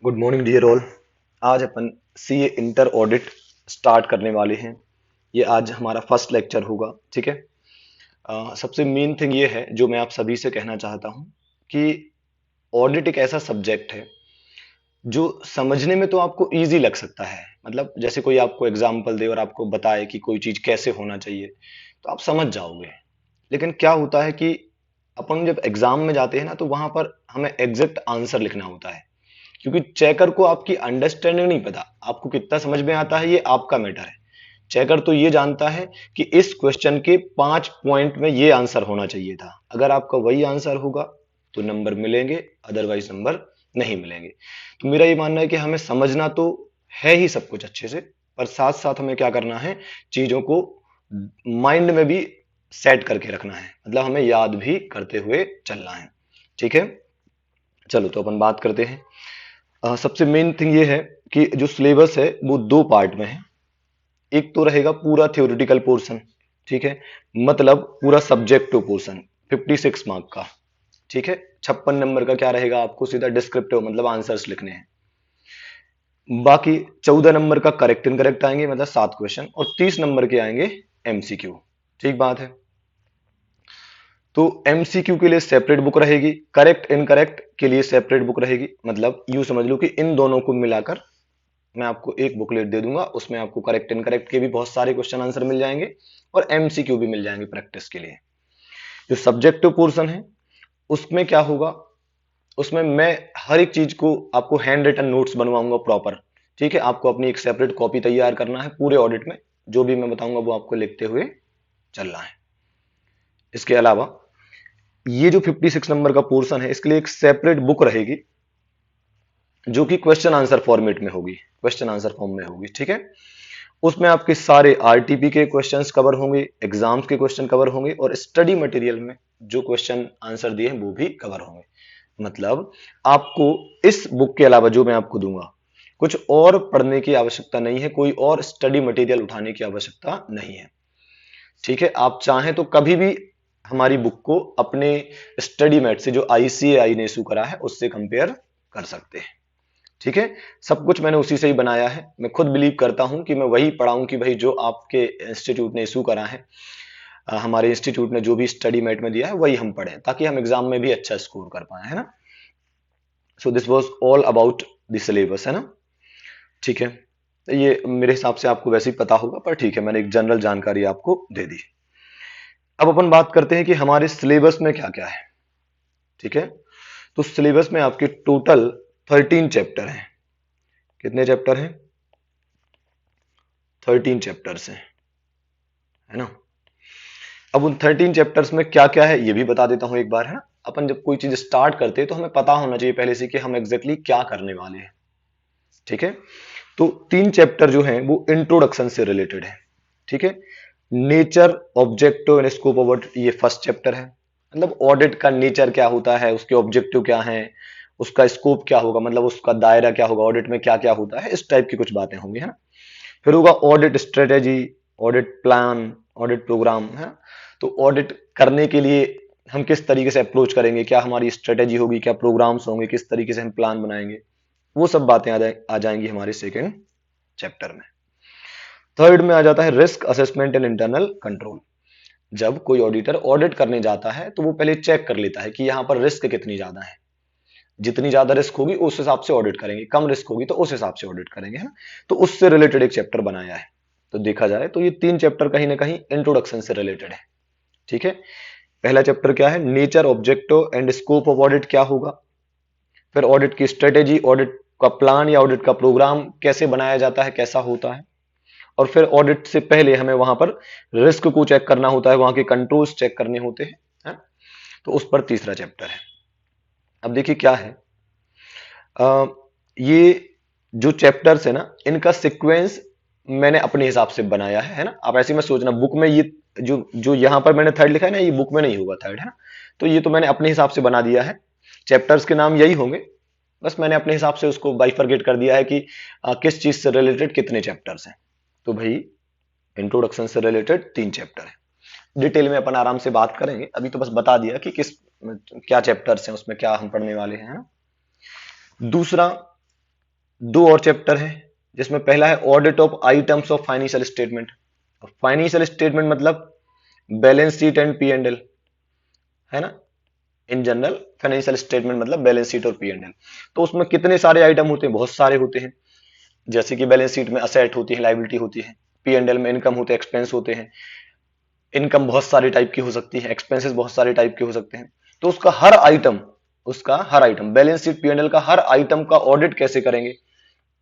Good morning dear all. आज अपन CA inter audit start करने वाले हैं। ये आज हमारा फर्स्ट लेक्चर होगा, ठीक है। सबसे मेन थिंग ये है जो मैं आप सभी से कहना चाहता हूँ कि ऑडिट एक ऐसा सब्जेक्ट है जो समझने में तो आपको इजी लग सकता है। मतलब जैसे कोई आपको एग्जाम्पल दे और आपको बताए कि कोई चीज कैसे होना चाहिए तो आप समझ जाओगे। लेकिन क्या होता है कि अपन जब एग्जाम में जाते हैं ना तो वहां पर हमें एग्जैक्ट आंसर लिखना होता है, क्योंकि चेकर को आपकी अंडरस्टैंडिंग नहीं पता, आपको कितना समझ में आता है ये आपका मैटर है। चेकर तो ये जानता है कि इस क्वेश्चन के 5 पॉइंट में ये आंसर होना चाहिए था, अगर आपका वही आंसर होगा तो नंबर मिलेंगे, अदरवाइज नंबर नहीं मिलेंगे। तो मेरा ये मानना है कि हमें समझना तो है ही सब कुछ अच्छे से, पर साथ साथ हमें क्या करना है, चीजों को माइंड में भी सेट करके रखना है, मतलब हमें याद भी करते हुए चलना है। ठीक है, चलो तो अपन बात करते हैं। सबसे मेन थिंग ये है कि जो सिलेबस है वो दो पार्ट में है। एक तो रहेगा पूरा थ्योरेटिकल पोर्शन, ठीक है, मतलब पूरा सब्जेक्टिव पोर्शन 56 मार्क का, ठीक है। 56 नंबर का क्या रहेगा, आपको सीधा डिस्क्रिप्टिव मतलब आंसर्स लिखने हैं। बाकी 14 नंबर का करेक्ट इनकरेक्ट आएंगे, मतलब 7 क्वेश्चन, और 30 नंबर के आएंगे एमसीक्यू। ठीक बात है। तो एमसीक्यू के लिए सेपरेट बुक रहेगी, करेक्ट इनकरेक्ट के लिए सेपरेट बुक रहेगी। मतलब यूं समझ लो कि इन दोनों को मिलाकर मैं आपको एक बुकलेट दे दूंगा, उसमें आपको करेक्ट इनकरेक्ट के भी बहुत सारे क्वेश्चन आंसर मिल जाएंगे और एमसीक्यू भी मिल जाएंगे प्रैक्टिस के लिए। जो सब्जेक्टिव पोर्शन है उसमें क्या होगा, उसमें मैं हर एक चीज को आपको हैंड रिटन नोट्स बनवाऊंगा प्रॉपर। ठीक है, आपको अपनी एक सेपरेट कॉपी तैयार करना है पूरे ऑडिट में, जो भी मैं बताऊंगा वो आपको लिखते हुए चलना है। इसके अलावा ये जो 56 नंबर का पोर्शन है इसके लिए एक सेपरेट बुक रहेगी, जो कि क्वेश्चन आंसर फॉर्मेट में होगी, क्वेश्चन आंसर फॉर्म में होगी। ठीक है, उसमें आपके सारे आरटीपी के क्वेश्चंस कवर होंगे, एग्जाम्स के क्वेश्चन कवर होंगे, और स्टडी मटेरियल में जो क्वेश्चन आंसर दिए हैं वो भी कवर होंगे। मतलब आपको इस बुक के अलावा जो मैं आपको दूंगा कुछ और पढ़ने की आवश्यकता नहीं है, कोई और स्टडी मटेरियल उठाने की आवश्यकता नहीं है। ठीक है, आप चाहें तो कभी भी हमारी बुक को अपने स्टडी मेट से जो आईसीएआई ने इशू करा है उससे कंपेयर कर सकते हैं। ठीक है, सब कुछ मैंने उसी से ही बनाया है। मैं खुद बिलीव करता हूं कि मैं वही पढ़ाऊं कि भाई जो आपके इंस्टीट्यूट ने इशू करा है, हमारे इंस्टीट्यूट ने जो भी स्टडी मेट में दिया है वही हम पढ़ें, ताकि हम एग्जाम में भी अच्छा स्कोर कर पाए, है ना। So this was all about the syllabus, है ना। ठीक है, तो ये मेरे हिसाब से आपको वैसे ही पता होगा, पर ठीक है मैंने एक जनरल जानकारी आपको दे दी। अब अपन बात करते हैं कि हमारे सिलेबस में क्या क्या है। ठीक है, तो सिलेबस में आपके टोटल 13 चैप्टर हैं। कितने चैप्टर हैं? 13 चैप्टर्स हैं, है ना। अब उन 13 चैप्टर्स में क्या क्या है ये भी बता देता हूं एक बार, है ना। अपन जब कोई चीज स्टार्ट करते हैं तो हमें पता होना चाहिए पहले से कि हम एग्जैक्टली क्या करने वाले हैं। ठीक है, तो 3 चैप्टर जो हैं वो इंट्रोडक्शन से रिलेटेड है। ठीक है, nature, objective and scope of audit, ये फर्स्ट चैप्टर है। मतलब ऑडिट का नेचर क्या होता है, उसके ऑब्जेक्टिव क्या है, उसका स्कोप क्या होगा, मतलब उसका दायरा क्या होगा, ऑडिट में क्या क्या होता है, इस टाइप की कुछ बातें होंगी, है ना। फिर होगा audit strategy, audit plan, audit program, है ना। तो ऑडिट करने के लिए हम किस तरीके से अप्रोच करेंगे, क्या हमारी स्ट्रेटेजी होगी, क्या प्रोग्राम्स होंगे, किस तरीके से हम प्लान बनाएंगे, वो सब बातें आ जाएंगी हमारे सेकेंड चैप्टर में। थर्ड में आ जाता है risk assessment and internal control. जब कोई ऑडिटर ऑडिट करने जाता है तो वो पहले चेक कर लेता है कि यहां पर रिस्क कितनी ज्यादा है। जितनी ज्यादा रिस्क होगी उस हिसाब से ऑडिट करेंगे, कम रिस्क होगी तो उस हिसाब से ऑडिट करेंगे, है ना। तो उससे रिलेटेड एक चैप्टर बनाया है। तो देखा जाए तो ये 3 चैप्टर कहीं ना कहीं इंट्रोडक्शन से रिलेटेड है। ठीक है, पहला चैप्टर क्या है, nature, objective and scope of audit क्या होगा। फिर ऑडिट की स्ट्रेटेजी, ऑडिट का प्लान या ऑडिट का प्रोग्राम कैसे बनाया जाता है, कैसा होता है। और फिर ऑडिट से पहले हमें वहां पर रिस्क को चेक करना होता है, वहां के कंट्रोल्स चेक करने होते हैं, है? तो उस पर तीसरा चैप्टर है। अब देखिए क्या है, अ, ये जो चैप्टर्स है ना इनका सीक्वेंस मैंने अपने हिसाब से बनाया है ना। आप ऐसे में सोचना बुक में ये जो जो यहां पर मैंने थर्ड लिखा है ना, ये बुक में नहीं होगा थर्ड, है ना। तो ये तो मैंने अपने हिसाब से बना दिया है, चैप्टर्स के नाम यही होंगे, बस मैंने अपने हिसाब से उसको बाइफरगेट कर दिया है कि किस चीज से रिलेटेड कितने चैप्टर्स हैं। तो भाई इंट्रोडक्शन से रिलेटेड 3 चैप्टर है, डिटेल में अपन आराम से बात करेंगे, अभी तो बस बता दिया कि किस क्या चैप्टर्स हैं, उसमें क्या हम पढ़ने वाले हैं, है ना? दूसरा, दो और चैप्टर है, जिसमें पहला है audit of items of financial statement. Financial statement मतलब balance sheet and P and L, है ना। इन जनरल फाइनेंशियल स्टेटमेंट मतलब बैलेंस शीट और पी एंड एल। तो उसमें कितने सारे आइटम होते हैं, बहुत सारे होते हैं। जैसे कि बैलेंस शीट में असेट होती है, लायबिलिटी होती है, पी एंड एल में इनकम होते हैं, एक्सपेंस होते हैं। इनकम बहुत सारे टाइप की हो सकती है, एक्सपेंसेस बहुत सारे टाइप के हो सकते हैं। तो उसका हर item balance sheet P and L का हर आइटम का ऑडिट कैसे करेंगे,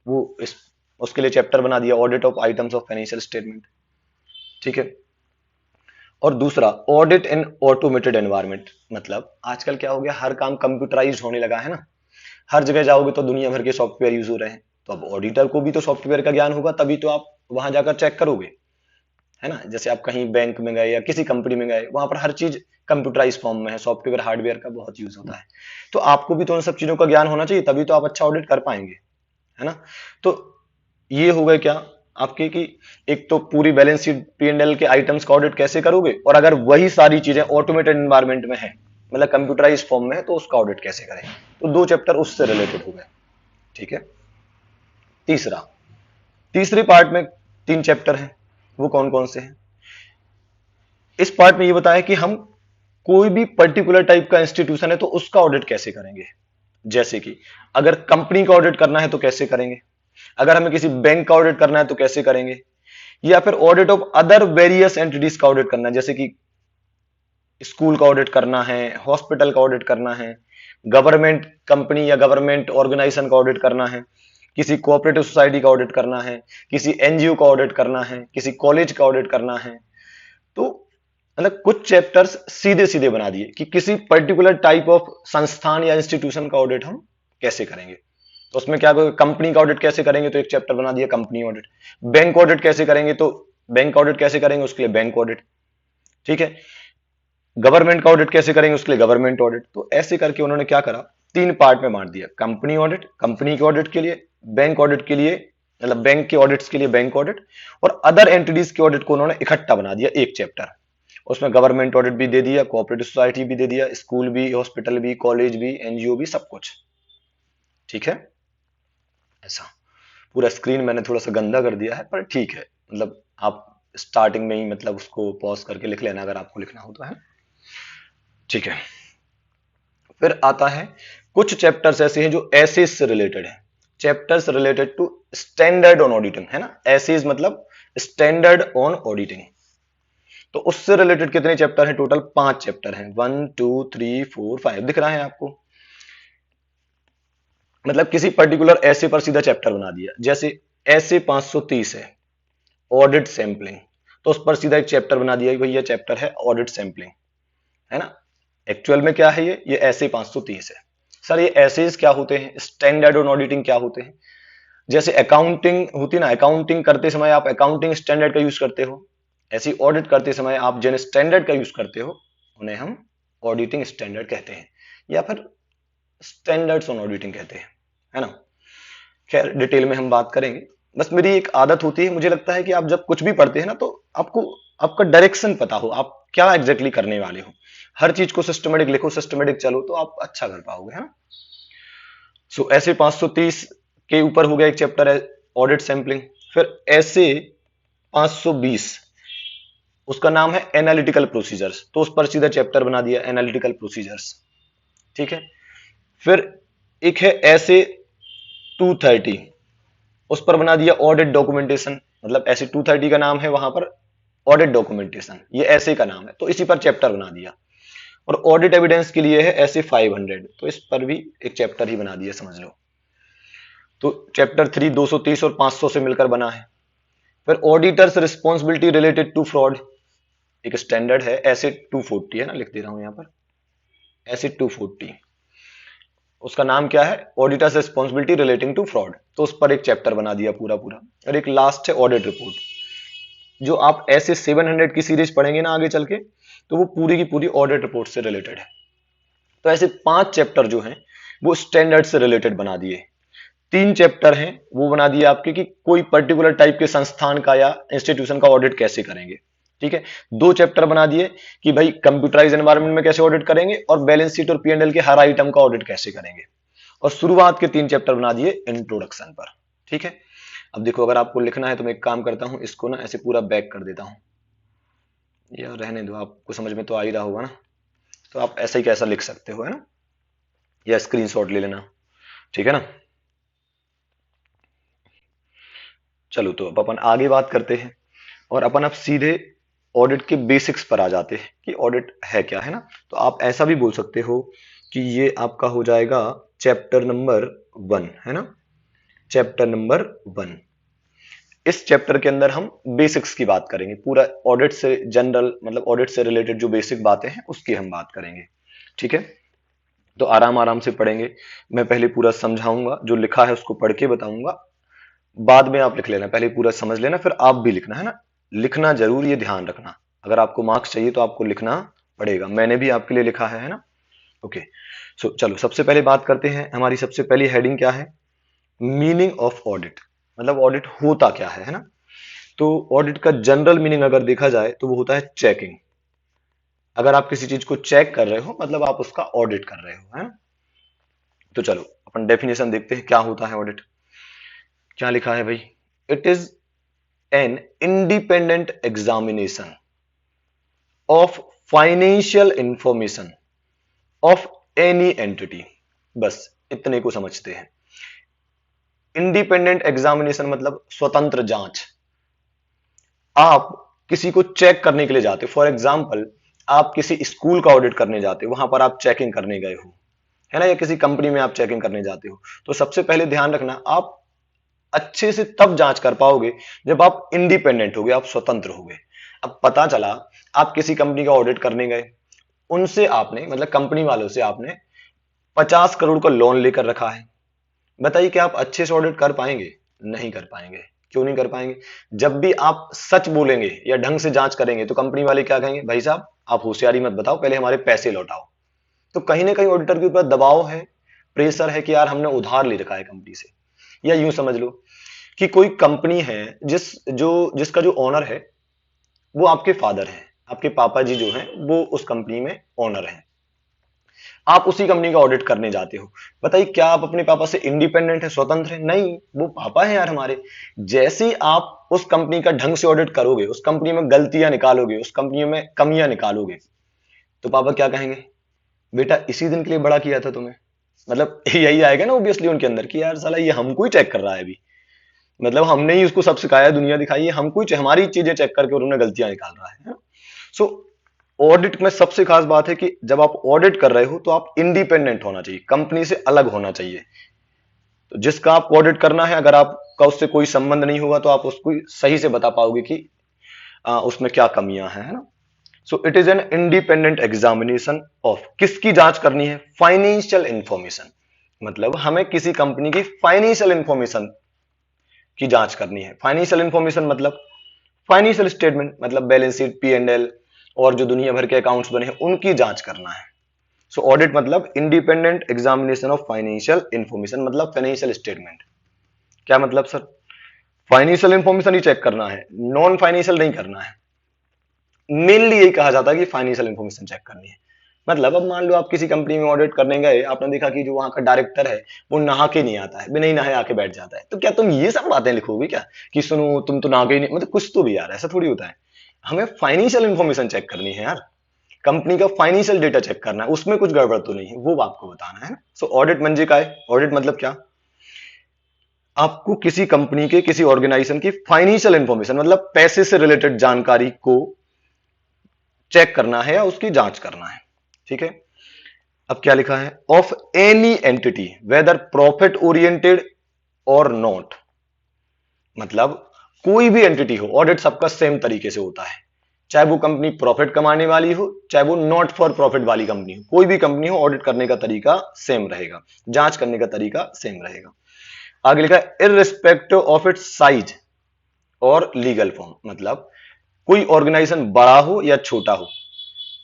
वो इस उसके लिए चैप्टर बना दिया, audit of items of financial statement. ठीक है। और दूसरा ऑडिट इन ऑटोमेटेड एनवायरनमेंट, मतलब आजकल क्या हो गया, हर काम कंप्यूटराइज होने लगा है ना। हर जगह जाओगे तो दुनिया भर के सॉफ्टवेयर यूज हो रहे हैं, तो अब ऑडिटर को भी तो सॉफ्टवेयर का ज्ञान होगा, तभी तो आप वहां जाकर चेक करोगे, है ना। जैसे आप कहीं बैंक में गए या किसी कंपनी में गए, वहां पर हर चीज कंप्यूटराइज फॉर्म में है, सॉफ्टवेयर हार्डवेयर का बहुत यूज होता है। तो आपको भी तो उन सब चीजों का ज्ञान होना चाहिए, तभी तो आप अच्छा ऑडिट कर पाएंगे, है ना। तो ये हो गए क्या आपके कि एक तो पूरी balance sheet P and L के आइटम्स का ऑडिट कैसे करोगे, और अगर वही सारी चीजें ऑटोमेटेड एनवायरनमेंट में है, मतलब कंप्यूटराइज फॉर्म में है, तो उसका ऑडिट कैसे करें। तो दो चैप्टर उससे रिलेटेड हो गए। ठीक है। तीसरा, तीसरे पार्ट में तीन चैप्टर हैं, वो कौन कौन से हैं। इस पार्ट में ये बताया कि हम कोई भी पर्टिकुलर टाइप का इंस्टीट्यूशन है तो उसका ऑडिट कैसे करेंगे। जैसे कि अगर कंपनी का ऑडिट करना है तो कैसे करेंगे, अगर हमें किसी बैंक का ऑडिट करना है तो कैसे करेंगे, या फिर audit of other various entities का ऑडिट करना है, जैसे कि स्कूल का ऑडिट करना है, हॉस्पिटल का ऑडिट करना है, गवर्नमेंट कंपनी या गवर्नमेंट ऑर्गेनाइजेशन का ऑडिट करना है, किसी कोऑपरेटिव सोसाइटी का ऑडिट करना है, किसी एनजीओ का ऑडिट करना है, किसी कॉलेज का ऑडिट करना है। तो मतलब कुछ चैप्टर्स सीधे सीधे बना दिए कि किसी पर्टिकुलर टाइप ऑफ संस्थान या इंस्टीट्यूशन का ऑडिट हम कैसे करेंगे। तो उसमें क्या, कंपनी का ऑडिट कैसे करेंगे, तो एक चैप्टर बना दिया कंपनी ऑडिट। बैंक ऑडिट कैसे करेंगे, तो बैंक ऑडिट कैसे करेंगे, उसके लिए बैंक ऑडिट। ठीक है। गवर्नमेंट का ऑडिट कैसे करेंगे, उसके लिए गवर्नमेंट ऑडिट। तो ऐसे करके उन्होंने क्या करा, तीन पार्ट में बांट दिया, कंपनी ऑडिट कंपनी के ऑडिट के लिए, बैंक ऑडिट के लिए मतलब बैंक के ऑडिट्स के लिए बैंक ऑडिट, और अदर एंटिटीज के ऑडिट को उन्होंने इकट्ठा बना दिया एक चैप्टर। उसमें गवर्नमेंट ऑडिट भी दे दिया, कोऑपरेटिव सोसाइटी भी दे दिया, स्कूल भी, हॉस्पिटल भी, कॉलेज भी, एनजीओ भी, सब कुछ। ठीक है। ऐसा पूरा स्क्रीन मैंने थोड़ा सा गंदा कर दिया है, पर ठीक है, मतलब आप स्टार्टिंग में ही मतलब उसको पॉज करके लिख लेना अगर आपको लिखना हो तो, है। ठीक है। फिर आता है कुछ चैप्टर्स ऐसे हैं जो एसेज से रिलेटेड है, chapters related to standard on auditing, है ना। एसेज मतलब स्टैंडर्ड ऑन ऑडिटिंग। तो उससे रिलेटेड कितने चैप्टर हैं, टोटल 5 चैप्टर हैं, 1 2 3 4 5 दिख रहा है आपको। मतलब किसी पर्टिकुलर ऐसे पर सीधा चैप्टर बना दिया, जैसे ऐसे 530 है ऑडिट सैंपलिंग, तो उस पर सीधा एक चैप्टर बना दिया कि भैया चैप्टर है ऑडिट सैंपलिंग, है ना। एक्चुअल में क्या है, ये ऐसे 530 है। सर ये ऐसे क्या होते हैं, स्टैंडर्ड ऑन ऑडिटिंग क्या होते हैं। जैसे अकाउंटिंग होती है ना, अकाउंटिंग करते समय आप अकाउंटिंग स्टैंडर्ड का यूज करते हो, ऐसी ऑडिट करते समय आप जिन स्टैंडर्ड का यूज करते हो उन्हें हम ऑडिटिंग स्टैंडर्ड कहते हैं, या फिर स्टैंडर्ड्स ऑन ऑडिटिंग कहते हैं, है ना। खैर डिटेल में हम बात करेंगे। बस मेरी एक आदत होती है, मुझे लगता है कि आप जब कुछ भी पढ़ते हैं ना, तो आपको आपका डायरेक्शन पता हो, आप क्या एग्जैक्टली करने वाले हो। हर चीज को सिस्टमेटिक लिखो, सिस्टमेटिक चलो, तो आप अच्छा कर पाओगे, है ना। सो ऐसे 530 के ऊपर हो गया एक चैप्टर है ऑडिट सैंपलिंग। फिर ऐसे 520, उसका नाम है एनालिटिकल प्रोसीजर्स, तो उस पर सीधा चैप्टर बना दिया एनालिटिकल प्रोसीजर्स। ठीक है। फिर एक है ऐसे 230, उस पर बना दिया ऑडिट डॉक्यूमेंटेशन, मतलब ऐसे 230 का नाम है वहां पर ऑडिट डॉक्यूमेंटेशन, ये ऐसे का नाम है, तो इसी पर चैप्टर बना दिया। और ऑडिट एविडेंस के लिए है ऐसे 500, तो इस पर भी एक चैप्टर ही बना दिया समझ लो। तो चैप्टर 3 230 और 500 से मिलकर बना है। फिर auditors responsibility related to fraud, एक स्टैंडर्ड है ऐसे 240, है ना, लिख दे रहा हूं यहां पर ऐसे 240, उसका नाम क्या है, auditors responsibility relating to fraud, तो उस पर एक चैप्टर बना दिया पूरा पूरा। और एक लास्ट है ऑडिट रिपोर्ट, जो आप ऐसे 700 की सीरीज पढ़ेंगे ना आगे चल के, तो वो पूरी की पूरी ऑडिट रिपोर्ट से रिलेटेड है। तो ऐसे 5 चैप्टर जो हैं वो स्टैंडर्ड से रिलेटेड बना दिए। 3 चैप्टर हैं वो बना दिए आपके कि कोई पर्टिकुलर टाइप के संस्थान का या इंस्टीट्यूशन का ऑडिट कैसे करेंगे। ठीक है। 2 चैप्टर बना दिए कि भाई कंप्यूटराइज एनवायरनमेंट में कैसे ऑडिट करेंगे, और बैलेंस शीट और पी एंड एल के हर आइटम का ऑडिट कैसे करेंगे। और शुरुआत के 3 चैप्टर बना दिए इंट्रोडक्शन पर। ठीक है, अब देखो अगर आपको लिखना है तो मैं एक काम करता हूं, इसको ना ऐसे पूरा बैक कर देता हूं, या रहने दो, आपको समझ में तो आ ही रहा होगा ना, तो आप ऐसा ही कैसा लिख सकते हो, है ना, या स्क्रीनशॉट ले लेना। ठीक है ना, चलो तो अब अपन आगे बात करते हैं, और अपन अब सीधे ऑडिट के बेसिक्स पर आ जाते हैं कि ऑडिट है क्या, है ना। तो आप ऐसा भी बोल सकते हो कि ये आपका हो जाएगा चैप्टर नंबर 1, है ना, चैप्टर नंबर 1। इस चैप्टर के अंदर हम बेसिक्स की बात करेंगे, पूरा ऑडिट से जनरल, मतलब ऑडिट से रिलेटेड जो बेसिक बातें हैं उसकी हम बात करेंगे। ठीक है, तो आराम आराम से पढ़ेंगे, मैं पहले पूरा समझाऊंगा, जो लिखा है उसको पढ़ के बताऊंगा, बाद में आप लिख लेना, पहले पूरा समझ लेना फिर आप भी लिखना, है ना। लिखना जरूर, ये ध्यान रखना, अगर आपको मार्क्स चाहिए तो आपको लिखना पड़ेगा, मैंने भी आपके लिए लिखा है ना। ओके, सो चलो सबसे पहले बात करते हैं, हमारी सबसे पहली हेडिंग क्या है, मीनिंग ऑफ ऑडिट, मतलब ऑडिट होता क्या है ना। तो ऑडिट का जनरल मीनिंग अगर देखा जाए तो वो होता है चेकिंग। अगर आप किसी चीज को चेक कर रहे हो मतलब आप उसका ऑडिट कर रहे हो, है ना। तो चलो अपन डेफिनेशन देखते हैं क्या होता है ऑडिट। क्या लिखा है भाई, it is an independent examination of financial information of any entity. बस इतने को समझते हैं। इंडिपेंडेंट एग्जामिनेशन मतलब स्वतंत्र जांच। आप किसी को चेक करने के लिए जाते हो, फॉर एग्जाम्पल आप किसी स्कूल का ऑडिट करने जाते हो, वहां पर आप चेकिंग करने गए हो, है ना, या किसी कंपनी में आप चेकिंग करने जाते हो, तो सबसे पहले ध्यान रखना, आप अच्छे से तब जांच कर पाओगे जब आप इंडिपेंडेंट हो गए, आप स्वतंत्र हो गए। अब पता चला आप किसी कंपनी का ऑडिट करने गए, उनसे आपने मतलब कंपनी वालों से आपने 50 करोड़ का लोन लेकर रखा है, बताइए क्या आप अच्छे से ऑडिट कर पाएंगे? नहीं कर पाएंगे। क्यों नहीं कर पाएंगे? जब भी आप सच बोलेंगे या ढंग से जांच करेंगे तो कंपनी वाले क्या कहेंगे, भाई साहब आप होशियारी मत बताओ, पहले हमारे पैसे लौटाओ। तो कहीं ना कहीं ऑडिटर के ऊपर दबाव है, प्रेशर है कि यार हमने उधार ले रखा है कंपनी से। या यूं समझ लो कि कोई कंपनी है जिसका जो ओनर है वो आपके फादर हैं, आपके पापा जी जो हैं वो उस कंपनी में ओनर हैं, आप उसी कंपनी का ऑडिट करने जाते हो। बताइए क्या आप अपने पापा से इंडिपेंडेंट है, स्वतंत्र है? नहीं, वो पापा है यार हमारे। जैसे ही आप उस कंपनी का ढंग से ऑडिट करोगे, उस कंपनी में गलतियां निकालोगे, उस कंपनी में कमियां निकालोगे, तो पापा क्या कहेंगे, बेटा इसी दिन के लिए बड़ा किया था तुम्हें। मतलब यही आएगा ना ऑब्वियसली उनके अंदर कि यार साला ये हमको ही चेक कर रहा है अभी, मतलब हमने ही उसको सब सिखाया, दुनिया दिखाई है, हमको ही हमारी चीजें चेक करके और उन्हें गलतियां निकाल रहा है। सो ऑडिट में सबसे खास बात है कि जब आप ऑडिट कर रहे हो तो आप इंडिपेंडेंट होना चाहिए, कंपनी से अलग होना चाहिए। तो जिसका आप ऑडिट करना है, अगर आपका उससे कोई संबंध नहीं होगा तो आप उसको सही से बता पाओगे कि उसमें क्या कमियां हैं, है ना। So it is an independent examination of, किसकी जांच करनी है, फाइनेंशियल इंफॉर्मेशन, मतलब हमें किसी कंपनी की फाइनेंशियल इंफॉर्मेशन की जांच करनी है। फाइनेंशियल इंफॉर्मेशन मतलब फाइनेंशियल स्टेटमेंट, मतलब बैलेंस शीट, P&L और जो दुनिया भर के अकाउंट्स बने हैं उनकी जांच करना है। सो ऑडिट मतलब independent examination of financial information, मतलब फाइनेंशियल स्टेटमेंट। क्या मतलब सर? फाइनेंशियल इंफॉर्मेशन ही चेक करना है, नॉन फाइनेंशियल नहीं करना है। मेनली यही कहा जाता है कि फाइनेंशियल इंफॉर्मेशन चेक करनी है। मतलब अब मान लो आप किसी कंपनी में ऑडिट करने गए, आपने देखा कि जो वहां का डायरेक्टर है वो नहा के नहीं आता है, बिना ही नहाए आके बैठ जाता है, तो क्या तुम ये सब बातें लिखोगे क्या कि सुनो तुम तो नहा के ही नहीं, मतलब कुछ तो भी यार, ऐसा थोड़ी होता है। हमें फाइनेंशियल इंफॉर्मेशन चेक करनी है यार, कंपनी का फाइनेंशियल डेटा चेक करना है, उसमें कुछ गड़बड़ तो नहीं है, वो आपको बताना है ना। सो ऑडिट मंजे का है, ऑडिट मतलब क्या, आपको किसी कंपनी के किसी ऑर्गेनाइजेशन की फाइनेंशियल इंफॉर्मेशन मतलब पैसे से रिलेटेड जानकारी को चेक करना है या उसकी जांच करना है। ठीक है, अब क्या लिखा है, of any entity weather profit oriented और नॉट, मतलब कोई भी एंटिटी हो, ऑडिट सबका सेम तरीके से होता है, चाहे वो कंपनी प्रॉफिट कमाने वाली हो, चाहे वो नॉट फॉर प्रॉफिट वाली कंपनी हो, कोई भी कंपनी हो, ऑडिट करने का तरीका सेम रहेगा, जांच करने का तरीका सेम रहेगा। आगे लिखा है इररिस्पेक्टिव ऑफ इट्स साइज और लीगल फॉर्म, मतलब कोई ऑर्गेनाइजेशन बड़ा हो या छोटा हो,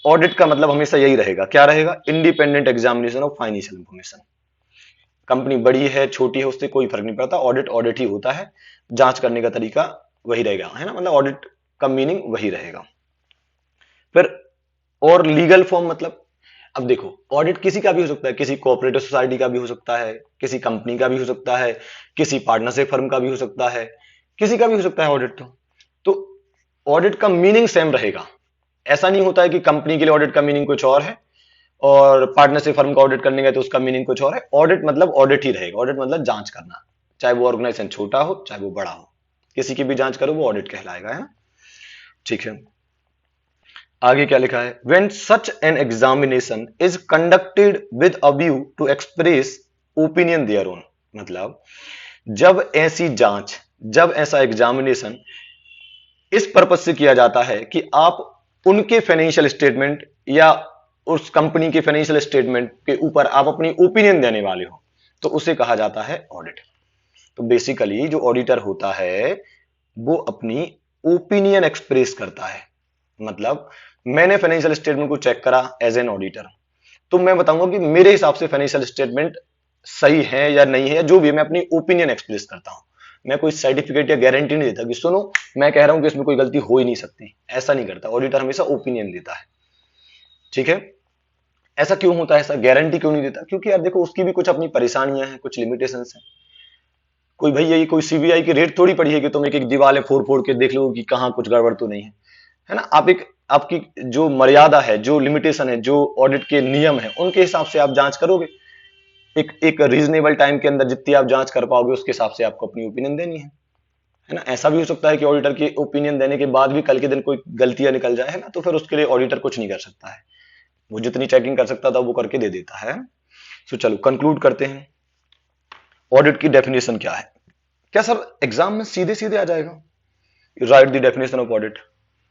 ऑडिट का मतलब हमेशा यही रहेगा, क्या रहेगा, independent examination of financial information. Company बड़ी है छोटी है उससे कोई फर्क नहीं पड़ता, ऑडिट ऑडिट ही होता है, जांच करने का तरीका वही रहेगा, है ना, मतलब ऑडिट का मीनिंग वही रहेगा। फिर और लीगल फॉर्म मतलब अब देखो, ऑडिट किसी का भी हो सकता है, किसी कोऑपरेटिव सोसाइटी का भी हो सकता है, किसी कंपनी का भी हो सकता है, किसी पार्टनरशिप फर्म का भी हो सकता है, किसी का भी हो सकता है ऑडिट। तो ऑडिट का मीनिंग सेम रहेगा। ऐसा नहीं होता है कि कंपनी के लिए ऑडिट का मीनिंग कुछ और है और पार्टनरशिप फर्म का ऑडिट करने गए तो उसका मीनिंग कुछ और है। ऑडिट मतलब ऑडिट ही रहेगा। ऑडिट मतलब जांच करना, चाहे वो ऑर्गेनाइजेशन छोटा हो चाहे वो बड़ा हो, किसी की भी जांच करो वो ऑडिट कहलाएगा, है ना। ठीक है, आगे क्या लिखा है, when such an examination is conducted with a view to express opinion thereon, मतलब जब ऐसी जांच, जब ऐसा एग्जामिनेशन इस पर्पज से किया जाता है कि आप उनके फाइनेंशियल स्टेटमेंट या उस कंपनी के फाइनेंशियल स्टेटमेंट के ऊपर आप अपनी ओपिनियन देने वाले हो, तो उसे कहा जाता है ऑडिट। तो बेसिकली जो ऑडिटर होता है वो अपनी ओपिनियन एक्सप्रेस करता है। मतलब मैंने फाइनेंशियल स्टेटमेंट को चेक करा एज एन ऑडिटर, तो मैं बताऊंगा कि मेरे हिसाब से फाइनेंशियल स्टेटमेंट सही है या नहीं है, या जो भी मैं अपनी ओपिनियन एक्सप्रेस करता हूं। मैं कोई सर्टिफिकेट या गारंटी नहीं देता कि सुनो मैं कह रहा हूं कि इसमें कोई गलती हो ही नहीं सकती, ऐसा नहीं करता। ऑडिटर हमेशा ओपिनियन देता है। ठीक है, ऐसा क्यों होता है, ऐसा गारंटी क्यों नहीं देता? क्योंकि यार देखो, उसकी भी कुछ अपनी परेशानियां हैं, कुछ लिमिटेशंस हैं। कोई भाई यही कोई सीबीआई की रेट थोड़ी पड़ी है कि तुम एक एक दीवार फोड़ फोड़ के देख लो कि कहां कुछ गड़बड़ तो नहीं है, है ना। आप एक, आपकी जो मर्यादा है, जो लिमिटेशन है, जो ऑडिट के नियम है, उनके हिसाब से आप जांच करोगे। एक एक रीजनेबल टाइम के अंदर जितनी आप जांच कर पाओगे उसके हिसाब से आपको अपनी ओपिनियन देनी है ना। ऐसा भी हो सकता है कि ऑडिटर की ओपिनियन देने के बाद भी कल के दिन कोई गलतियां निकल जाए, है ना, तो फिर उसके लिए ऑडिटर कुछ नहीं कर सकता है। वो जितनी चेकिंग कर सकता था वो करके दे देता है। सो चलो कंक्लूड करते हैं। ऑडिट की डेफिनेशन क्या है? क्या सर एग्जाम में सीधे सीधे आ जाएगा, right the definition of audit?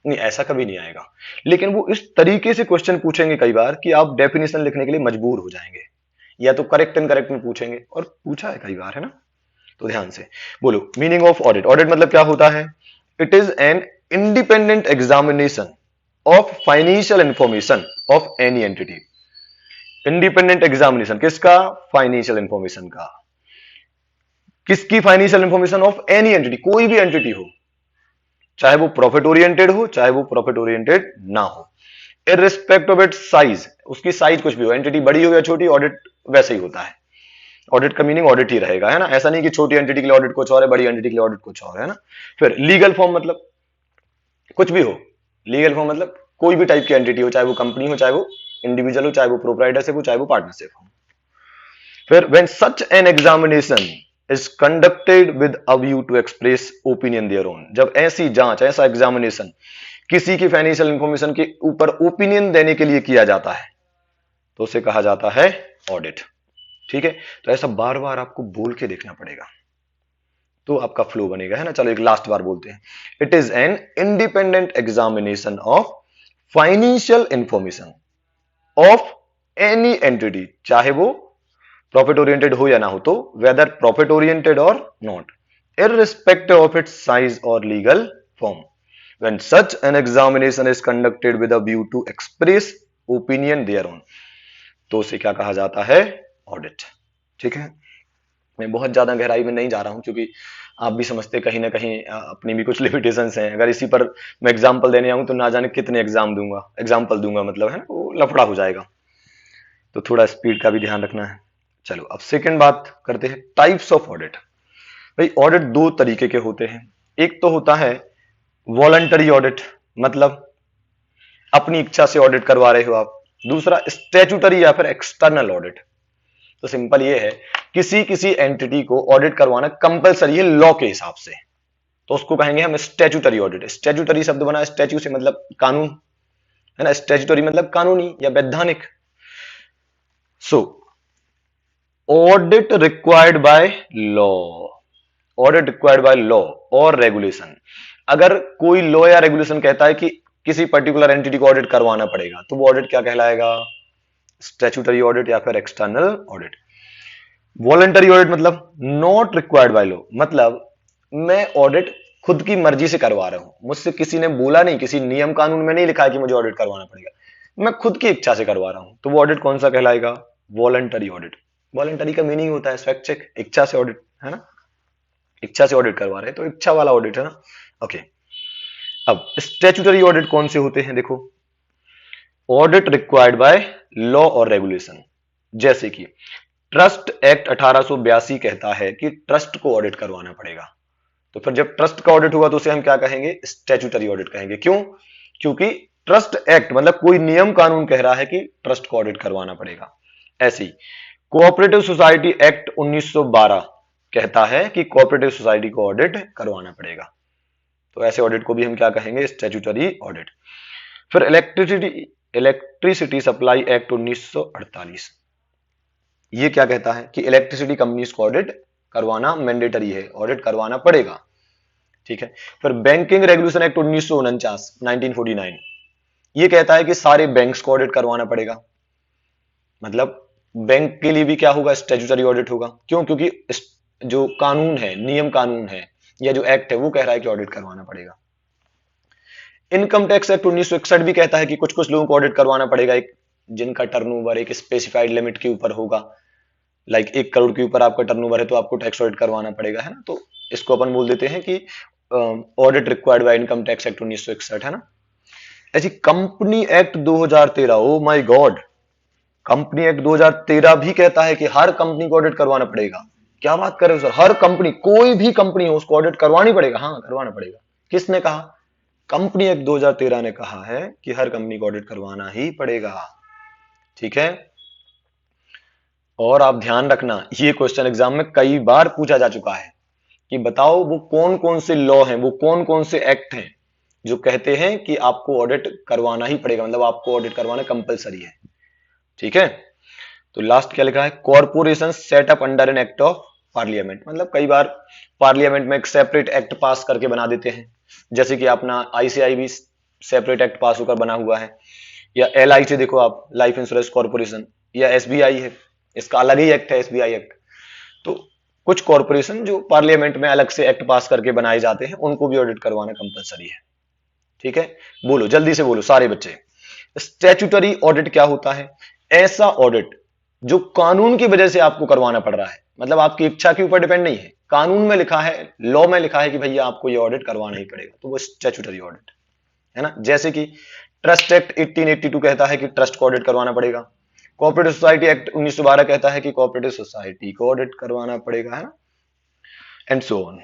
नहीं, ऐसा कभी नहीं आएगा। लेकिन वो इस तरीके से क्वेश्चन पूछेंगे कई बार कि आप डेफिनेशन लिखने के लिए मजबूर हो जाएंगे, या तो करेक्ट एंड करेक्ट में पूछेंगे, और पूछा है कई बार, है ना। तो ध्यान से बोलो, मीनिंग ऑफ ऑडिट। ऑडिट मतलब क्या होता है? It is an independent examination of financial information of any entity. Independent examination किसका? फाइनेंशियल इंफॉर्मेशन का। किसकी? Financial information of any entity, कोई भी एंटिटी हो, चाहे वो प्रॉफिट ओरिएंटेड हो चाहे वो प्रॉफिट ओरिएंटेड ना हो, इररिस्पेक्ट ऑफ इट्स साइज। उसकी साइज कुछ भी हो, एंटिटी बड़ी हो या छोटी, ऑडिट वैसे ही होता है। ऑडिट का मीनिंग ऑडिट ही रहेगा, है ना। ऐसा नहीं कि छोटी एंटिटी के लिए ऑडिट कुछ और है, बड़ी एंटिटी के लिए ऑडिट कुछ और है ना। फिर लीगल फॉर्म मतलब कुछ भी हो। लीगल फॉर्म मतलब कोई भी टाइप की एंटिटी हो, चाहे वो कंपनी हो चाहे वो इंडिविजुअल हो, चाहे वो प्रोप्राइटरशिप हो चाहे वो पार्टनरशिप हो। फिर when such an examination is conducted with a view to express opinion thereon, जब ऐसी जांच, ऐसा एग्जामिनेशन किसी की फाइनेंशियल इंफॉर्मेशन के ऊपर ओपिनियन देने के लिए किया जाता है तो उसे कहा जाता है ऑडिट। ठीक है, तो ऐसा बार बार आपको बोल के देखना पड़ेगा तो आपका फ्लो बनेगा, है ना। चलो एक लास्ट बार बोलते हैं। It is an independent examination of financial information of any entity, चाहे वो प्रॉफिट ओरिएंटेड हो या ना हो, तो वेदर प्रॉफिट ओरिएंटेड और not, irrespective of its size or legal form, when such an examination is conducted with a view to express opinion thereon, तो उसे क्या कहा जाता है? ऑडिट। ठीक है, मैं बहुत ज्यादा गहराई में नहीं जा रहा हूं क्योंकि आप भी समझते कहीं ना कहीं अपनी भी कुछ लिमिटेशंस हैं। अगर इसी पर मैं एग्जांपल देने आऊं तो ना जाने कितने एग्जांपल दूंगा, मतलब है ना, वो लफड़ा हो जाएगा। तो थोड़ा स्पीड का भी ध्यान रखना है। चलो अब सेकंड बात करते हैं, टाइप्स ऑफ ऑडिट। भाई ऑडिट दो तरीके के होते हैं। एक तो होता है वॉलंटरी ऑडिट, मतलब अपनी इच्छा से ऑडिट करवा रहे हो आप। दूसरा स्टैट्यूटरी या फिर एक्सटर्नल ऑडिट। तो सिंपल ये है, किसी किसी एंटिटी को ऑडिट करवाना कंपलसरी है लॉ के हिसाब से, तो उसको कहेंगे हम स्टैट्यूटरी ऑडिट। स्टैट्यूटरी शब्द बना स्टैच्यू से, मतलब कानून, है ना। स्टैट्यूटरी मतलब कानूनी या वैधानिक। So audit required by law, audit required by law और रेगुलेशन। अगर कोई लॉ या रेगुलेशन कहता है कि किसी पर्टिकुलर एंटिटी को ऑडिट करवाना पड़ेगा तो वो ऑडिट क्या कहलाएगा? स्टैट्यूटरी ऑडिट या फिर एक्सटर्नल ऑडिट। वॉलंटरी ऑडिट मतलब नॉट रिक्वायर्ड बाय लॉ, मतलब मैं ऑडिट खुद की मर्जी से करवा रहा हूं, मुझसे किसी ने बोला नहीं, किसी नियम कानून में नहीं लिखा है कि मुझे ऑडिट करवाना पड़ेगा, मैं खुद की इच्छा से करवा रहा हूं, तो वो ऑडिट कौन सा कहलाएगा? Voluntary audit. वॉलंटरी का मीनिंग होता है स्वैच्छिक, इच्छा से ऑडिट, है ना। इच्छा से ऑडिट करवा रहे हैं तो इच्छा वाला ऑडिट, है ना। ओके, अब स्टैट्यूटरी ऑडिट कौन से होते हैं? देखो, ऑडिट रिक्वायर्ड बाय लॉ और रेगुलेशन। जैसे कि ट्रस्ट एक्ट 1882 कहता है कि ट्रस्ट को ऑडिट करवाना पड़ेगा। तो फिर जब ट्रस्ट का ऑडिट होगा तो उसे हम क्या कहेंगे? स्टैट्यूटरी ऑडिट कहेंगे। क्यों? क्योंकि ट्रस्ट एक्ट मतलब कोई नियम कानून कह रहा है कि ट्रस्ट को ऑडिट करवाना पड़ेगा। ऐसी कोऑपरेटिव सोसाइटी एक्ट 1912 कहता है कि कोऑपरेटिव सोसाइटी को ऑडिट करवाना पड़ेगा। तो ऐसे ऑडिट को भी हम क्या कहेंगे? Statutory audit. फिर इलेक्ट्रिसिटी सप्लाई एक्ट 1948, ये क्या कहता है कि इलेक्ट्रिसिटी कंपनीज को ऑडिट करवाना मैंडेटरी है, ऑडिट करवाना पड़ेगा। ठीक है। फिर बैंकिंग रेगुलेशन एक्ट 1949 ये कहता है कि सारे बैंक्स को ऑडिट करवाना पड़ेगा। मतलब बैंक के लिए भी क्या होगा? स्टैट्यूटरी ऑडिट होगा। क्यों? क्योंकि जो कानून है, नियम कानून है या जो एक्ट है वो कह रहा है कि ऑडिट करवाना पड़ेगा। इनकम टैक्स एक्ट 1961 भी कहता है कि कुछ कुछ लोगों को ऑडिट करवाना पड़ेगा, एक जिनका टर्नओवर एक स्पेसिफाइड लिमिट के ऊपर होगा। लाइक 1 करोड़ के ऊपर आपका टर्नओवर है तो आपको टैक्स ऑडिट करवाना पड़ेगा, है ना। तो इसको अपन बोल देते हैं कि audit required bye income tax act 1961, है ना। ऐसी company act 2013, oh my God, company act 2013 भी कहता है कि हर कंपनी को ऑडिट करवाना पड़ेगा। क्या बात कर रहे हो सर? हर कंपनी, कोई भी कंपनी हो उसको ऑडिट करवानी पड़ेगा? हाँ, करवाना पड़ेगा। किसने कहा? कंपनी एक्ट 2013 ने कहा है कि हर कंपनी को ऑडिट करवाना ही पड़ेगा। ठीक है। और आप ध्यान रखना, ये क्वेश्चन एग्जाम में कई बार पूछा जा चुका है कि बताओ वो कौन कौन से लॉ हैं, वो कौन कौन से एक्ट हैं जो कहते हैं कि आपको ऑडिट करवाना ही पड़ेगा, मतलब आपको ऑडिट करवाना कंपलसरी है। ठीक है। तो लास्ट क्या लिखा है? Corporation setup under an act of parliament, मतलब कई बार पार्लियामेंट में एक सेपरेट एक्ट पास करके बना देते हैं। जैसे कि अपना आईसीआई भी सेपरेट एक्ट पास होकर बना हुआ है, या एलआईसी देखो आप, लाइफ इंश्योरेंस कॉर्पोरेशन, या एसबीआई है, इसका अलग ही एक्ट है एसबीआई एक्ट। तो कुछ कॉर्पोरेशन जो पार्लियामेंट में अलग से एक्ट पास करके बनाए जाते हैं उनको भी ऑडिट करवाना कंपलसरी है। ठीक है। बोलो जल्दी से बोलो सारे बच्चे, स्टैट्यूटरी ऑडिट क्या होता है? ऐसा ऑडिट जो कानून की वजह से आपको करवाना पड़ रहा है, मतलब आपकी इच्छा के ऊपर डिपेंड नहीं है, कानून में लिखा है, लॉ में लिखा है कि भैया आपको ये ऑडिट करवाना ही पड़ेगा, तो वो स्टैट्यूटरी ऑडिट है ना। जैसे कि ट्रस्ट एक्ट 1882 कहता है कि ट्रस्ट को ऑडिट करवाना पड़ेगा। कोऑपरेटिव सोसाइटी एक्ट 1912 कहता है कि कोऑपरेटिव सोसाइटी को ऑडिट करवाना पड़ेगा, है ना। And so on.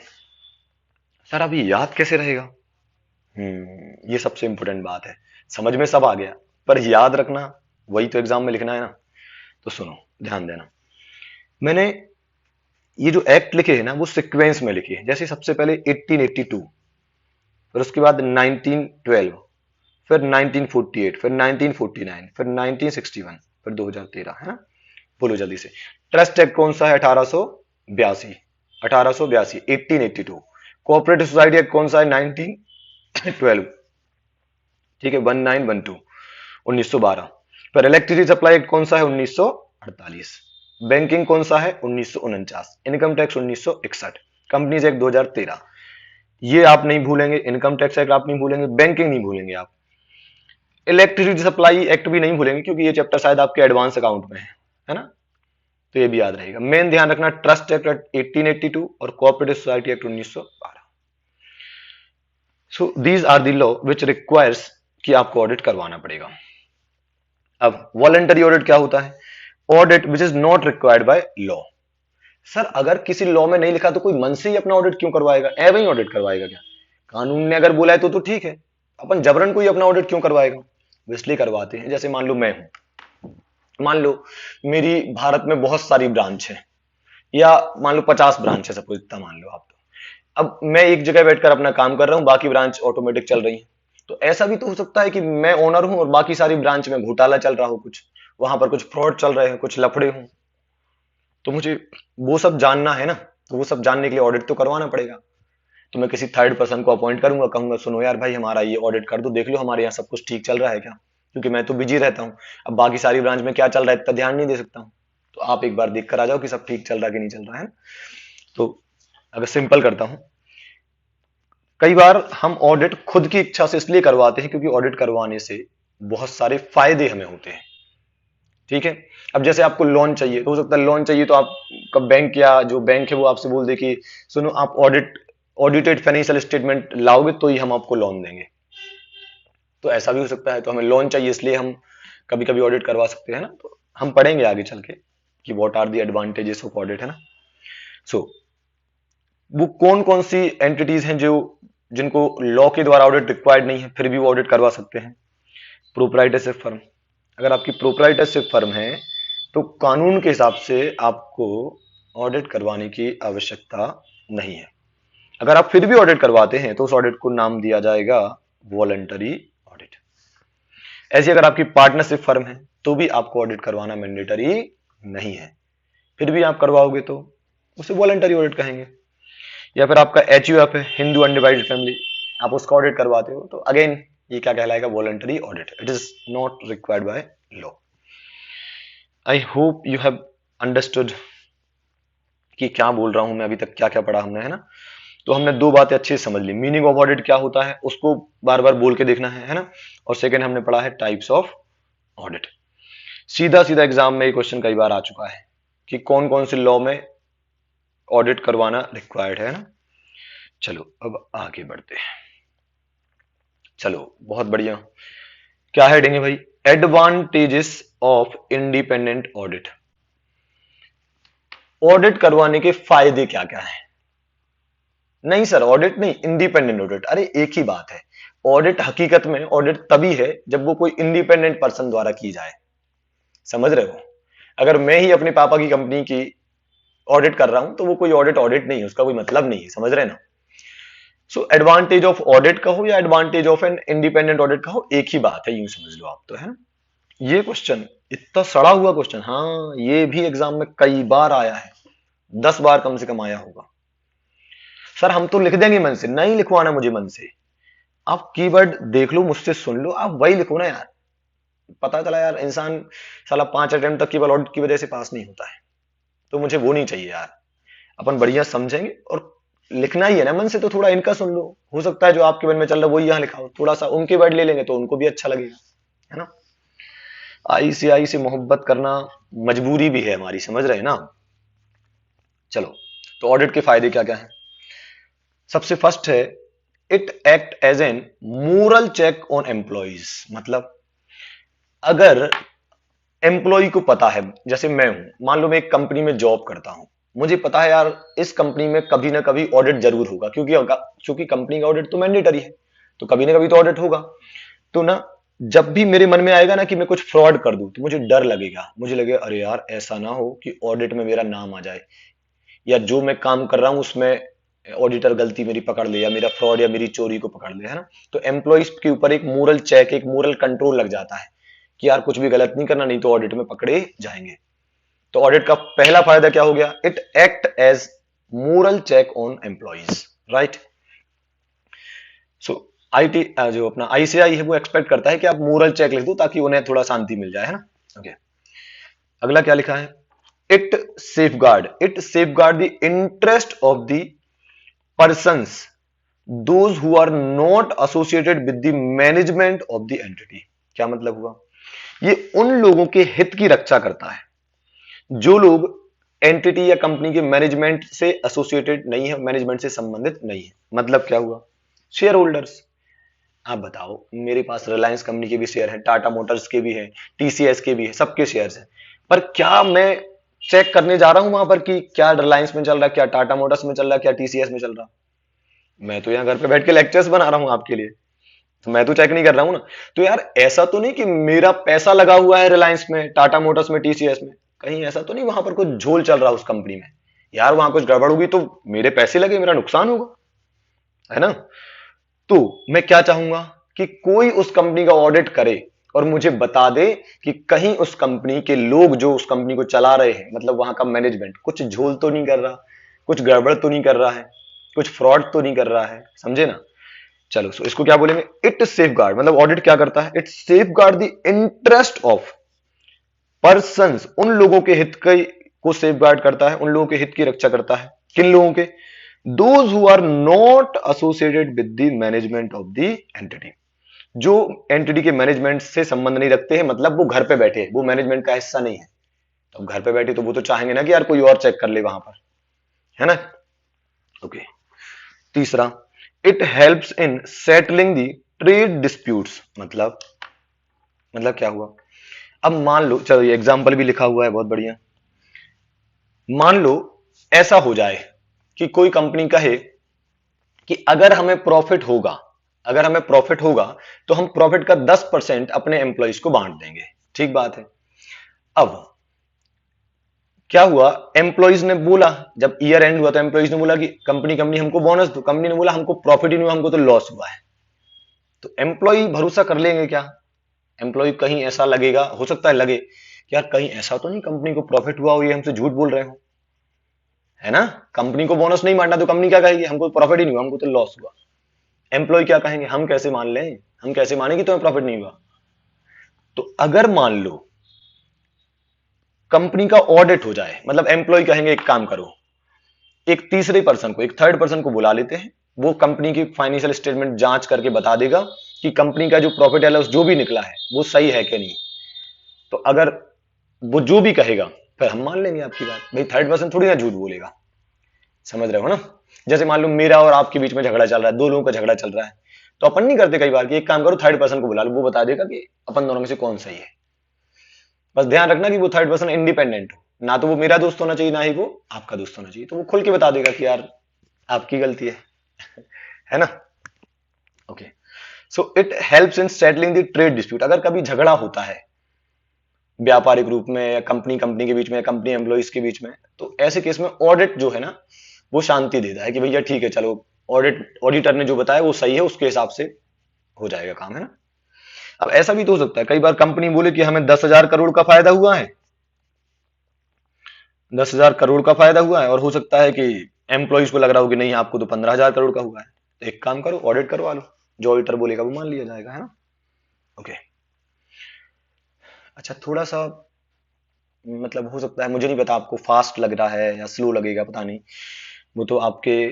सर अब ये याद कैसे रहेगा? ये सबसे इंपॉर्टेंट बात है। समझ में सब आ गया, पर याद रखना वही तो एग्जाम में लिखना है ना। तो सुनो, ध्यान देना, मैंने ये जो एक्ट लिखे हैं ना वो सीक्वेंस में लिखे हैं। जैसे सबसे पहले 1882, फिर उसके बाद 1912, फिर 1948, फिर 1949, फिर 1961, फिर 2013, है ना। बोलो जल्दी से, ट्रस्ट एक्ट कौन सा है? 1882, 1882, 1882। कोऑपरेटिव सोसाइटी एक्ट कौन सा है? 1912, ठीक है, 1912, 1912। फिर इलेक्ट्रिसिटी सप्लाई एक्ट कौन सा है? 1948। बैंकिंग कौन सा है? 1949। Income tax 1961। कंपनीज एक्ट 2013, ये आप नहीं भूलेंगे। इनकम टैक्स एक्ट आप नहीं भूलेंगे, बैंकिंग नहीं भूलेंगे आप, इलेक्ट्रिसिटी सप्लाई एक्ट भी नहीं भूलेंगे क्योंकि ये चैप्टर शायद आपके एडवांस अकाउंट में है ना। तो ये भी याद रहेगा। मेन ध्यान रखना, ट्रस्ट एक्ट 1882 और cooperative society act 1912। So these are the law which requires कि आपको ऑडिट करवाना पड़ेगा। अब वॉलंटरी ऑडिट क्या होता है? Audit which is not required by law. Sir अगर किसी लॉ में नहीं लिखा तो कोई मन से ही अपना ऑडिट क्यों करवाएगा? एवं ही ऑडिट करवाएगा क्या? कानून ने अगर बोला है तो ठीक है, अपन जबरन कोई अपना ऑडिट क्यों करवाएगा? वो इसलिए करवाते हैं, जैसे मान लो मैं हूं, मान लो मेरी भारत में बहुत सारी ब्रांच है, या मान लो 50 ब्रांच है, सपोज इतना मान लो आप। तो अब मैं एक जगह बैठकर अपना काम कर रहा हूं, बाकी ब्रांच ऑटोमेटिक चल रही है। तो ऐसा भी तो हो सकता है कि मैं ओनर हूं और बाकी सारी ब्रांच में घोटाला चल रहा हो, कुछ वहां पर कुछ फ्रॉड चल रहे हैं, कुछ लफड़े हों, तो मुझे वो सब जानना है ना। तो वो सब जानने के लिए ऑडिट तो करवाना पड़ेगा। तो मैं किसी थर्ड पर्सन को अपॉइंट करूंगा, कहूंगा सुनो यार भाई हमारा ये ऑडिट कर दो, देख लो हमारे यहाँ सब कुछ ठीक चल रहा है क्या, क्योंकि मैं तो बिजी रहता हूँ, अब बाकी सारी ब्रांच में क्या चल रहा है इतना ध्यान नहीं दे सकता हूँ। तो आप एक बार देख कर आ जाओ कि सब ठीक चल रहा है कि नहीं चल रहा है। तो अगर सिंपल करता हूं, कई बार हम ऑडिट खुद की इच्छा से इसलिए करवाते हैं क्योंकि ऑडिट करवाने से बहुत सारे फायदे हमें होते हैं। ठीक है। अब जैसे आपको लोन चाहिए, तो हो सकता है लोन चाहिए तो आपका बैंक या जो बैंक है वो आपसे बोल दे कि सुनो आप ऑडिटेड फाइनेंशियल स्टेटमेंट लाओगे तो ही हम आपको लोन देंगे। तो ऐसा भी हो सकता है। तो हमें लोन चाहिए इसलिए हम कभी कभी ऑडिट करवा सकते हैं ना, तो हम पढ़ेंगे आगे चल के कि what are the advantages of audit, है ना। सो वो कौन कौन सी एंटिटीज हैं जो जिनको लॉ के द्वारा ऑडिट रिक्वायर्ड नहीं है फिर भी वो ऑडिट करवा सकते हैं। प्रोप्राइटरशिप फर्म, अगर आपकी प्रोप्राइटरशिप फर्म है तो कानून के हिसाब से आपको ऑडिट करवाने की आवश्यकता नहीं है। अगर आप फिर भी ऑडिट करवाते हैं तो उस ऑडिट को नाम दिया जाएगा वॉलंटरी ऑडिट। ऐसी अगर आपकी पार्टनरशिप फर्म है तो भी आपको ऑडिट करवाना मैंडेटरी नहीं है, फिर भी आप करवाओगे तो उसे वॉलंटरी ऑडिट कहेंगे। या फिर आपका HUF है, हिंदू अनडिवाइडेड फैमिली, आप उसका ऑडिट करवाते हो तो अगेन ये क्या कहलाएगा, voluntary audit. It is not required by law. I hope you have understood कि क्या बोल रहा हूं मैं, अभी तक क्या क्या पढ़ा हमने, है ना। तो हमने दो बातें अच्छे से समझ ली, मीनिंग ऑफ ऑडिट क्या होता है उसको बार बार बोल के देखना है ना। और सेकंड हमने पढ़ा है टाइप्स ऑफ ऑडिट। सीधा सीधा एग्जाम में ये क्वेश्चन कई बार आ चुका है कि कौन कौन से लॉ में ऑडिट करवाना रिक्वायर्ड है ना। चलो अब आगे बढ़ते हैं। चलो बहुत बढ़िया, क्या हेडिंग है भाई, advantages of independent audit. Audit करवाने के फायदे क्या क्या है। नहीं सर ऑडिट नहीं, इंडिपेंडेंट ऑडिट, अरे एक ही बात है। ऑडिट हकीकत में ऑडिट तभी है जब वो कोई इंडिपेंडेंट पर्सन द्वारा की जाए, समझ रहे हो। अगर मैं ही अपने पापा की कंपनी की ऑडिट कर रहा हूं तो वो कोई ऑडिट ऑडिट नहीं है, उसका कोई मतलब नहीं है, समझ रहे ना। सो एडवांटेज ऑफ ऑडिट कहो या advantage of an independent audit कहो एक ही बात है, यूं समझ लो आप तो, है ना। ये क्वेश्चन इतना सड़ा हुआ क्वेश्चन, हाँ ये भी एग्जाम में कई बार आया है, 10 बार कम से कम आया होगा। सर हम तो लिख देंगे मन से, नहीं लिखवाना मुझे मन से, आप कीवर्ड देख लो, मुझसे सुन लो, आप वही लिखो ना यार। पता चला यार इंसान साला 5 अटेम्प्ट तक केवल ऑडिट की वजह से पास नहीं होता है, तो मुझे वो नहीं चाहिए यार। अपन बढ़िया समझेंगे और लिखना ही है ना मन से, तो थोड़ा इनका सुन लो, हो सकता है जो आपके मन में चल रहा है वही यहां लिखा हो, थोड़ा सा उनके वर्ड ले लेंगे तो उनको भी अच्छा लगेगा, है ना। आई से मोहब्बत करना मजबूरी भी है हमारी, समझ रहे हैं ना। चलो तो ऑडिट के फायदे क्या क्या हैं। सबसे फर्स्ट है it act as an moral check on employees. मतलब अगर एम्प्लॉय को पता है, जैसे मैं हूं, मान लो मैं एक कंपनी में जॉब करता हूं, मुझे पता है यार इस कंपनी में कभी ना कभी ऑडिट जरूर होगा, क्योंकि कंपनी का ऑडिट तो मैंडेटरी है, तो कभी ना कभी तो ऑडिट होगा। तो ना जब भी मेरे मन में आएगा ना कि मैं कुछ फ्रॉड कर दूं तो मुझे डर लगेगा, मुझे लगेगा अरे यार ऐसा ना हो कि ऑडिट में मेरा नाम आ जाए, या जो मैं काम कर रहा हूं उसमें ऑडिटर गलती मेरी पकड़ ले, या मेरा फ्रॉड या मेरी चोरी को पकड़ ले, है ना। तो एम्प्लॉइज के ऊपर एक मोरल चेक, एक मोरल कंट्रोल लग जाता है कि यार कुछ भी गलत नहीं करना, नहीं तो ऑडिट में पकड़े जाएंगे। तो ऑडिट का पहला फायदा क्या हो गया, it act as moral check on employees, right. So IT जो अपना ICAI है वो एक्सपेक्ट करता है कि आप मोरल चेक लिख दो ताकि उन्हें थोड़ा शांति मिल जाए, है ना। ओके अगला क्या लिखा है, it safe guard the interest of the persons those who are not associated with the management of the entity। क्या मतलब हुआ, ये उन लोगों के हित की रक्षा करता है जो लोग एंटिटी या कंपनी के मैनेजमेंट से एसोसिएटेड नहीं है, मैनेजमेंट से संबंधित नहीं है। मतलब क्या हुआ, शेयर होल्डर्स। आप बताओ मेरे पास रिलायंस कंपनी के भी शेयर हैं, टाटा मोटर्स के भी हैं, TCS के भी हैं, सबके शेयर्स हैं, पर क्या मैं चेक करने जा रहा हूं वहां पर कि क्या रिलायंस में चल रहा है, क्या टाटा मोटर्स में चल रहा है, क्या TCS में चल रहा। मैं तो यहाँ घर पे बैठ के लेक्चर्स बना रहा हूं आपके लिए, तो मैं तो चेक नहीं कर रहा हूं ना। तो यार ऐसा तो नहीं कि मेरा पैसा लगा हुआ है रिलायंस में, टाटा मोटर्स में, TCS में, कहीं ऐसा तो नहीं वहां पर कुछ झोल चल रहा है उस कंपनी में, यार वहां कुछ गड़बड़ होगी तो मेरे पैसे लगे, मेरा नुकसान होगा, है ना। तो मैं क्या चाहूंगा कि कोई उस कंपनी का ऑडिट करे और मुझे बता दे कि कहीं उस कंपनी के लोग जो उस कंपनी को चला रहे हैं, मतलब वहां का मैनेजमेंट कुछ झोल तो नहीं कर रहा, कुछ गड़बड़ तो नहीं कर रहा है, कुछ फ्रॉड तो नहीं कर रहा है, समझे ना। चलो सो इसको क्या बोलेंगे, इट सेफ गार्ड, मतलब ऑडिट क्या करता है, it safe guard the interest of persons, उन लोगों के हित को सेफ गार्ड करता है, उन लोगों के हित की रक्षा करता है। किन लोगों के, those who are not associated with the management of the entity, जो एंटिटी के मैनेजमेंट से संबंध नहीं रखते हैं, मतलब वो घर पे बैठे, वो मैनेजमेंट का हिस्सा नहीं है। तो घर पे बैठे तो वो तो चाहेंगे ना कि यार कोई और चेक कर ले वहां पर, है ना। ओके तीसरा, it helps in settling the trade disputes. मतलब क्या हुआ, अब मान लो, चलो ये एग्जाम्पल भी लिखा हुआ है, बहुत बढ़िया। मान लो ऐसा हो जाए कि कोई कंपनी कहे कि अगर हमें प्रॉफिट होगा तो हम प्रॉफिट का 10% अपने एम्प्लॉइज को बांट देंगे। ठीक बात है। अब क्या हुआ, एम्प्लॉइज ने बोला, जब ईयर एंड हुआ तो एम्प्लॉइज ने बोला कि कंपनी कंपनी हमको बोनस दो। कंपनी ने बोला हमको प्रॉफिट ही नहीं हुआ, हमको तो लॉस हुआ है। तो एम्प्लॉय भरोसा कर लेंगे क्या? एम्प्लॉय कहीं ऐसा लगेगा, हो सकता है लगे कि यार कहीं ऐसा तो नहीं कंपनी को प्रॉफिट हुआ हो, ये हमसे झूठ बोल रहे हो, है ना। कंपनी को बोनस नहीं मानना तो कंपनी क्या कहेगी, हमको प्रॉफिट ही नहीं हुआ, हमको तो लॉस हुआ। एम्प्लॉय क्या कहेंगे, हम कैसे मान लें, हम कैसे माने कि तुम्हें प्रॉफिट नहीं हुआ। तो अगर मान लो कंपनी का ऑडिट हो जाए, मतलब एम्प्लॉय कहेंगे एक काम करो, एक तीसरे पर्सन को, एक थर्ड पर्सन को बुला लेते हैं, वो कंपनी की फाइनेंशियल स्टेटमेंट जांच करके बता देगा कि कंपनी का जो प्रॉफिट एंड लॉस जो भी निकला है वो सही है कि नहीं। तो अगर वो जो भी कहेगा फिर हम मान लेंगे आपकी बात। भाई थर्ड पर्सन थोड़ी ना झूठ बोलेगा, समझ रहे हो ना। जैसे मान लो मेरा और आपके बीच में झगड़ा चल रहा है, दो लोगों का झगड़ा चल रहा है, तो अपन नहीं करते कई बार कि एक काम करो थर्ड पर्सन को बुला लो, वो बता देगा कि अपन दोनों में से कौन सही है। बस ध्यान रखना कि वो थर्ड पर्सन इंडिपेंडेंट हो, ना तो वो मेरा दोस्त होना चाहिए, ना ही वो आपका दोस्त होना चाहिए। तो वो खुल के बता देगा कि यार आपकी गलती है ना। Okay, so it helps in settling the trade dispute. अगर कभी झगड़ा होता है व्यापारिक रूप में, या कंपनी कंपनी के बीच में, या कंपनी एम्प्लॉइज के बीच में, तो ऐसे केस में ऑडिट जो है ना वो शांति देता है कि भैया ठीक है, चलो ऑडिटर ने जो बताया वो सही है, उसके हिसाब से हो जाएगा काम, है ना। अब ऐसा भी तो हो सकता है, कई बार कंपनी बोले कि हमें 10,000 करोड़ का फायदा हुआ है, 10,000 करोड़ का फायदा हुआ है, और हो सकता है कि एम्प्लॉइज को लग रहा हो कि नहीं आपको तो 15,000 करोड़ का हुआ है। तो एक काम करो, ऑडिट करवा लो, जो ऑडिटर बोलेगा वो मान लिया जाएगा, है ना। ओके। अच्छा, थोड़ा सा मतलब हो सकता है, मुझे नहीं पता आपको फास्ट लग रहा है या स्लो लगेगा, पता नहीं। वो तो आपके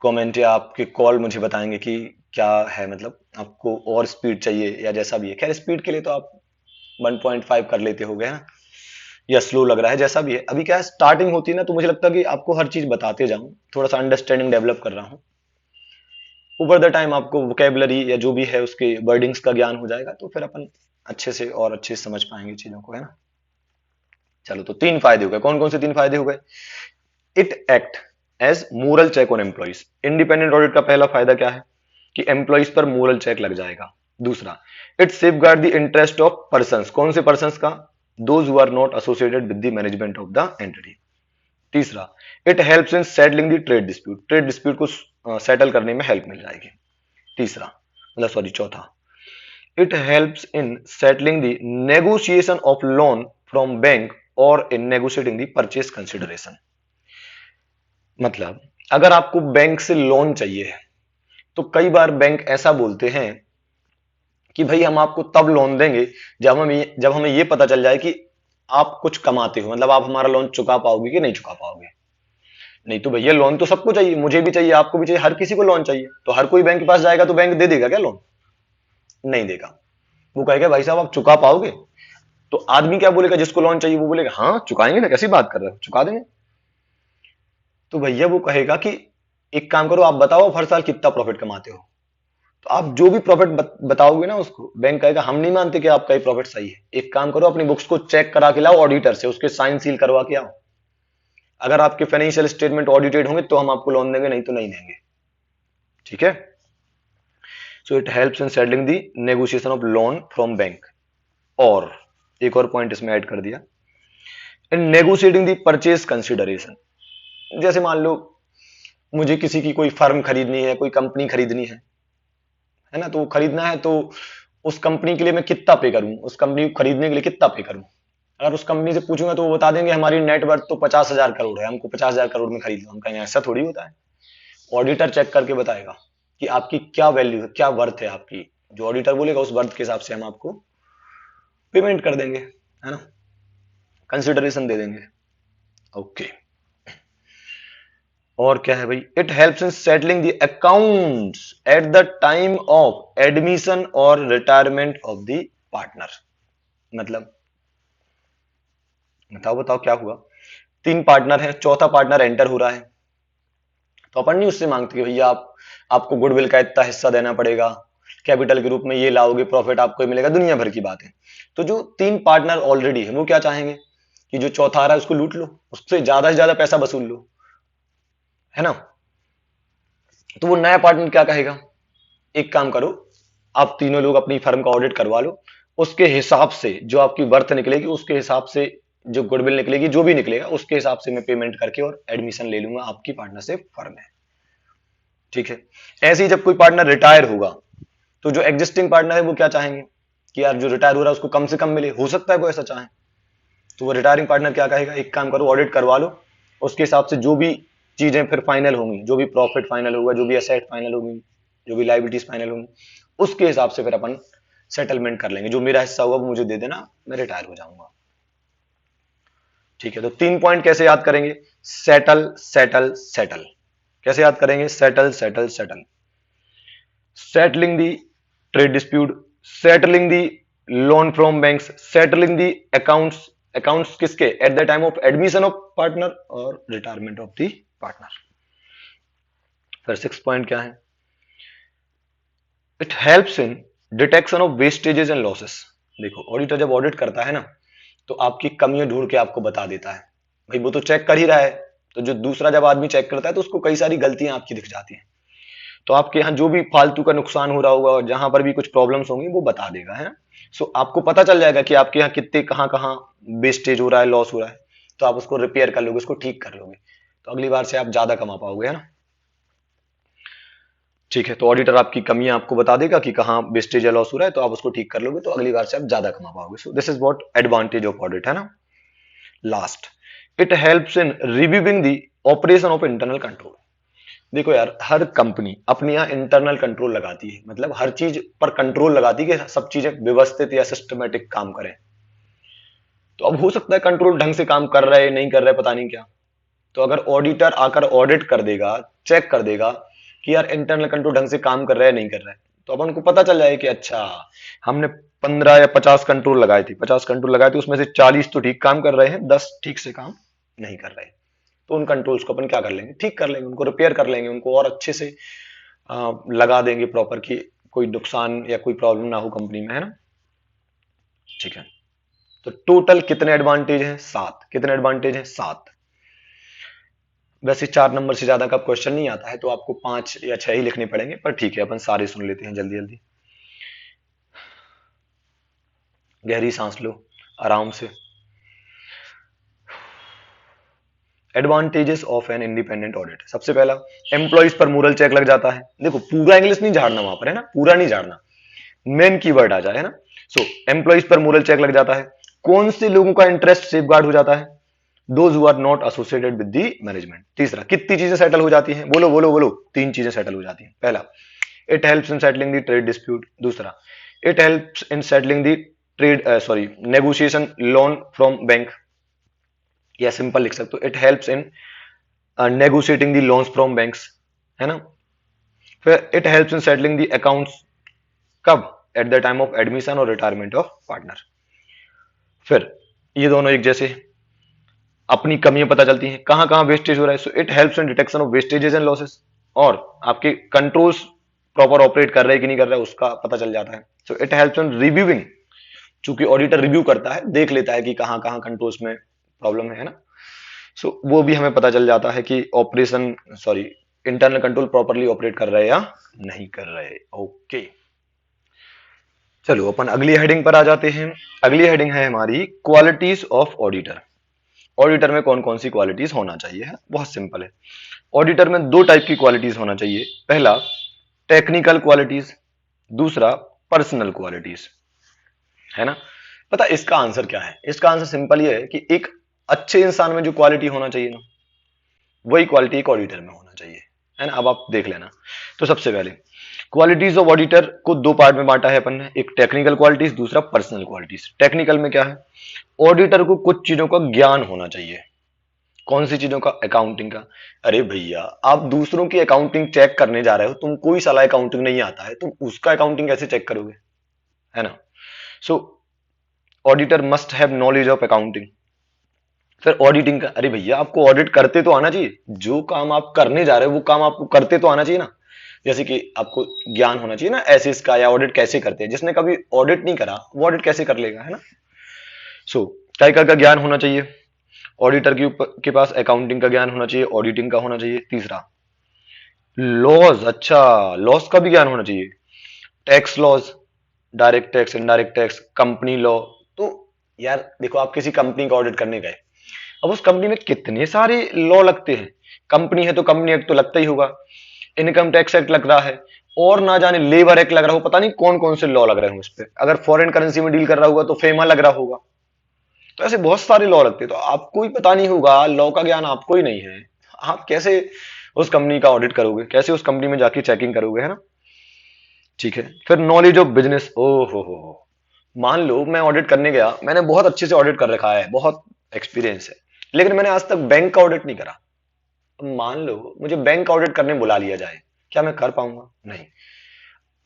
कमेंट या आपके कॉल मुझे बताएंगे कि क्या है, मतलब आपको और स्पीड चाहिए या जैसा भी है। खैर स्पीड के लिए तो आप 1.5 कर लेते हो गए ना, या स्लो लग रहा है, जैसा भी है। अभी क्या है, स्टार्टिंग होती है ना, तो मुझे लगता है कि आपको हर चीज बताते जाऊं, थोड़ा सा अंडरस्टैंडिंग डेवलप कर रहा हूं। ओवर द टाइम आपको वोकेबलरी या जो भी है उसके वर्डिंग्स का ज्ञान हो जाएगा, तो फिर अपन अच्छे से और अच्छे से समझ पाएंगे चीजों को, है ना। चलो, तो तीन फायदे हो गए। कौन कौन से तीन फायदे हो गए? It act as moral check on employees. Independent audit का पहला फायदा क्या है कि एम्प्लॉइज पर मोरल चेक लग जाएगा। दूसरा, it safeguard the interest of persons. कौन से पर्संस का? Those who are not associated with the management of the entity. तीसरा, it helps in settling the trade dispute. Trade dispute को सेटल करने में हेल्प मिल जाएगी। तीसरा, मतलब सॉरी, चौथा, it helps in settling the negotiation of loan from bank और in negotiating the purchase consideration. मतलब अगर आपको बैंक से लोन चाहिए तो कई बार बैंक ऐसा बोलते हैं कि भाई हम आपको तब लोन देंगे जब हमें ये पता चल जाए कि आप कुछ कमाते हो, मतलब आप हमारा लोन चुका पाओगे कि नहीं चुका पाओगे। नहीं तो भैया लोन तो सबको चाहिए, मुझे भी चाहिए, आपको भी चाहिए, हर किसी को लोन चाहिए। तो हर कोई बैंक के पास जाएगा तो बैंक दे देगा क्या लोन? नहीं देगा। वो कहेगा भाई साहब आप चुका पाओगे। तो आदमी क्या बोलेगा, जिसको लोन चाहिए वो बोलेगा हाँ चुकाएंगे ना, कैसी बात कर रहे हो, चुका देंगे। तो भैया वो कहेगा कि एक काम करो, आप बताओ आप हर साल कितना प्रॉफिट कमाते हो। तो आप जो भी प्रॉफिट बताओगे ना, उसको बैंक कहेगा हम नहीं मानते कि आपका ये प्रॉफिट सही है, एक काम करो अपनी बुक्स को चेक करा के लाओ ऑडिटर से, उसके साइन सील करवा के आओ। अगर आपके फाइनेंशियल स्टेटमेंट ऑडिटेड होंगे तो हम आपको लोन देंगे, नहीं तो नहीं देंगे। ठीक है। So it helps in settling the negotiation of loan from bank. और एक और पॉइंट इसमें ऐड कर दिया, इन नेगोशिएटिंग द परचेज कंसिडरेशन। जैसे मान लो मुझे किसी की कोई फर्म खरीदनी है, कोई कंपनी खरीदनी है ना, तो खरीदना है तो उस कंपनी के लिए मैं कितना पे करूं, उस कंपनी को खरीदने के लिए कितना पे करूं। अगर उस कंपनी से पूछूंगा तो वो बता देंगे हमारी नेटवर्थ तो 50,000 करोड़ है, हमको 50,000 करोड़ में खरीद लो। हम कहेंगे ऐसा थोड़ी होता है। ऑडिटर चेक करके बताएगा कि आपकी क्या वैल्यू है, क्या वर्थ है आपकी। जो ऑडिटर बोलेगा उस वर्थ के हिसाब से हम आपको पेमेंट कर देंगे, है ना, कंसिडरेशन दे देंगे। ओके। और क्या है भाई, it helps in settling the accounts at the time of admission और रिटायरमेंट ऑफ द पार्टनर। मतलब बताओ बताओ क्या हुआ, तीन पार्टनर हैं, चौथा पार्टनर एंटर हो रहा है, तो अपन नहीं उससे मांगते कि भैया आपको गुडविल का इतना हिस्सा देना पड़ेगा, कैपिटल के रूप में ये लाओगे, प्रॉफिट आपको ये मिलेगा, दुनिया भर की बात है। तो जो 3 पार्टनर ऑलरेडी है वो क्या चाहेंगे कि जो चौथा आ रहा है उसको लूट लो, उससे ज्यादा से ज्यादा पैसा वसूल लो, है ना। तो वो नया पार्टनर क्या कहेगा, एक काम करो, आप तीनों लोग अपनी फर्म का ऑडिट करवा लो, उसके हिसाब से जो आपकी वर्थ निकलेगी, उसके हिसाब से जो गुडविल निकलेगी, जो भी निकलेगा उसके हिसाब से मैं पेमेंट करके और एडमिशन ले लूंगा आपकी पार्टनरशिप फर्म में। ठीक है। ऐसे ही जब कोई पार्टनर रिटायर होगा तो जो एग्जिस्टिंग पार्टनर है वो क्या चाहेंगे कि यार जो रिटायर हो रहा है उसको कम से कम मिले, हो सकता है वो ऐसा चाहे। तो वो रिटायरिंग पार्टनर क्या कहेगा, एक काम करो ऑडिट करवा लो, उसके हिसाब से जो भी चीजें फिर फाइनल होंगी, जो भी प्रॉफिट फाइनल होगा, जो भी एसेट फाइनल होगी, जो भी लाइबिलिटीज फाइनल होंगी, उसके हिसाब से फिर अपन सेटलमेंट कर लेंगे, जो मेरा हिस्सा होगा वो मुझे दे देना, मैं रिटायर हो जाऊंगा। ठीक है। तो 3 पॉइंट कैसे याद करेंगे, सेटल सेटल सेटल। कैसे याद करेंगे, settle settle settle, settling the trade dispute, settling the loan from banks, settling the accounts, accounts किसके, at the time of admission of partner और रिटायरमेंट ऑफ दी पार्टनर। फिर 6 point क्या है, it helps in detection of wastages and losses. देखो auditor जब audit करता है ना तो आपकी कमियां ढूंढ के आपको बता देता है, भाई वो तो चेक कर ही रहा है, तो जो दूसरा जब आदमी चेक करता है तो उसको कई सारी गलतियां आपकी दिख जाती हैं, तो आपके यहाँ जो भी फालतू का नुकसान हो रहा होगा और जहां पर भी कुछ प्रॉब्लम्स होंगी वो बता देगा, है ना। सो आपको पता चल जाएगा कि आपके यहाँ कितने कहाँ कहाँ वेस्टेज हो रहा है, लॉस हो रहा है, तो आप उसको रिपेयर कर लोगे, उसको ठीक कर लोगे, तो अगली बार से आप ज्यादा कमा पाओगे, है ना। ठीक है। तो ऑडिटर आपकी कमियां आपको बता देगा कि कहाँ वेस्टेज या लॉस हो रहा है, तो आप उसको ठीक कर लोगे, तो अगली बार से आप ज्यादा कमा पाओगे। So this is what advantage of audit, है ना। Last, it helps in reviewing the operation of internal control. देखो यार, हर कंपनी अपने यहाँ इंटरनल कंट्रोल लगाती है, मतलब हर चीज पर कंट्रोल लगाती है कि सब चीजें व्यवस्थित या सिस्टमेटिक काम करें। तो अब हो सकता है कंट्रोल ढंग से काम कर रहे नहीं कर रहे पता नहीं क्या, तो अगर ऑडिटर आकर ऑडिट कर देगा, चेक कर देगा कि यार इंटरनल कंट्रोल ढंग से काम कर रहा है नहीं कर रहा है, तो अपन को पता चल जाए कि अच्छा हमने 15 या 50 कंट्रोल लगाए थे, 50 कंट्रोल लगाए थे, उसमें से 40 तो ठीक काम कर रहे हैं, 10 ठीक से काम नहीं कर रहे, तो उन कंट्रोल्स को अपन क्या कर लेंगे, ठीक कर लेंगे, उनको रिपेयर कर लेंगे, उनको और अच्छे से लगा देंगे प्रॉपर, कि कोई नुकसान या कोई प्रॉब्लम ना हो कंपनी में, है ना। ठीक है। तो टोटल कितने एडवांटेज हैं, 7। कितने एडवांटेज हैं, 7। वैसे 4 नंबर से ज्यादा का क्वेश्चन नहीं आता है, तो आपको 5 या 6 ही लिखने पड़ेंगे, पर ठीक है अपन सारे सुन लेते हैं जल्दी जल्दी। गहरी सांस लो आराम से। Advantages of an independent audit, सबसे पहला, एम्प्लॉइज पर मोरल चेक लग जाता है। देखो पूरा इंग्लिश नहीं झाड़ना वहां पर, है ना, पूरा नहीं झाड़ना, मेन कीवर्ड आ जाए, है ना। सो एम्प्लॉइज पर मोरल चेक लग जाता है। कौन से लोगों का इंटरेस्ट सेफगार्ड हो जाता है, those who are not associated with the management. तीसरा, कितनी चीजें सेटल हो जाती हैं, बोलो बोलो बोलो, 3 चीजें सेटल हो जाती हैं। पहला, it helps in settling the trade dispute. दूसरा, it helps in settling the trade negotiation loan from bank, या सिंपल लिख सकते हो, it helps in negotiating the loans from banks, है ना। फिर it helps in settling the accounts, कब, at the time of admission और रिटायरमेंट ऑफ पार्टनर। फिर ये दोनों एक जैसे, अपनी कमियां पता चलती हैं, कहां कहां वेस्टेज हो रहा है, so it helps in detection of wastages and losses, और आपके कंट्रोल्स प्रॉपर ऑपरेट कर रहे हैं कि नहीं कर रहा है उसका पता चल जाता है। So it helps in reviewing, चूंकि ऑडिटर रिव्यू करता है, देख लेता है कि कहां कहां कंट्रोल्स में प्रॉब्लम है ना। सो वो भी हमें पता चल जाता है कि operation internal control properly operate कर रहे हैं या नहीं कर रहे। ओके, चलो अपन अगली हेडिंग पर आ जाते हैं। अगली हेडिंग है हमारी क्वालिटीज ऑफ ऑडिटर। ऑडिटर में कौन कौन सी क्वालिटीज होना चाहिए, है बहुत सिंपल है। ऑडिटर में 2 टाइप की क्वालिटीज होना चाहिए, पहला टेक्निकल क्वालिटीज, दूसरा पर्सनल क्वालिटीज, है ना। पता इसका आंसर क्या है, इसका आंसर सिंपल ये है कि एक अच्छे इंसान में जो क्वालिटी होना चाहिए ना, वही क्वालिटी एक ऑडिटर में होना चाहिए, है ना। अब आप देख लेना। तो सबसे पहले क्वालिटीज ऑफ ऑडिटर को 2 पार्ट में बांटा है अपन ने, एक टेक्निकल क्वालिटीज, दूसरा पर्सनल क्वालिटीज। टेक्निकल में क्या है, ऑडिटर को कुछ चीजों का ज्ञान होना चाहिए। कौन सी चीजों का, अकाउंटिंग का। अरे भैया आप दूसरों की अकाउंटिंग चेक करने जा रहे हो, तुम कोई साला अकाउंटिंग नहीं आता है, तुम उसका अकाउंटिंग कैसे चेक करोगे, है ना। सो auditor must have knowledge of accounting. फिर ऑडिटिंग का, अरे भैया आपको ऑडिट करते तो आना चाहिए, जो काम आप करने जा रहे हो वो काम आपको करते तो आना चाहिए ना। जैसे कि आपको ज्ञान होना चाहिए ना एसिस का, या ऑडिट कैसे करते हैं। जिसने कभी ऑडिट नहीं करा वो ऑडिट कैसे कर लेगा, है ना। सो काय का ज्ञान होना चाहिए। ऑडिटर के पास अकाउंटिंग का ज्ञान होना चाहिए, ऑडिटिंग का होना चाहिए। तीसरा, लॉज, अच्छा, लॉज का भी ज्ञान होना चाहिए। Tax laws, direct tax, indirect tax, company law. तो यार देखो, आप किसी कंपनी का ऑडिट करने गए, अब उस कंपनी में कितने सारे लॉ लगते हैं। कंपनी है तो कंपनी एक्ट तो लगता ही होगा, इनकम टैक्स एक्ट लग रहा है, और ना जाने लेबर एक्ट लग रहा हो, पता नहीं कौन कौन से लॉ लग रहे हैं उस पर। अगर फॉरेन करेंसी में डील कर रहा होगा तो फेमा लग रहा होगा। तो ऐसे बहुत सारे लॉ लगते हैं, तो आपको ही पता नहीं होगा, लॉ का ज्ञान आपको ही नहीं है, आप कैसे उस कंपनी का ऑडिट करोगे, कैसे उस कंपनी में जाके चेकिंग करोगे, है ना। ठीक है, फिर नॉलेज ऑफ बिजनेस। ओ हो, मान लो मैं ऑडिट करने गया, मैंने बहुत अच्छे से ऑडिट कर रखा है, बहुत एक्सपीरियंस है, लेकिन मैंने आज तक बैंक का ऑडिट नहीं करा। अब मान लो मुझे बैंक का ऑडिट करने बुला लिया जाए, क्या मैं कर पाऊंगा? नहीं,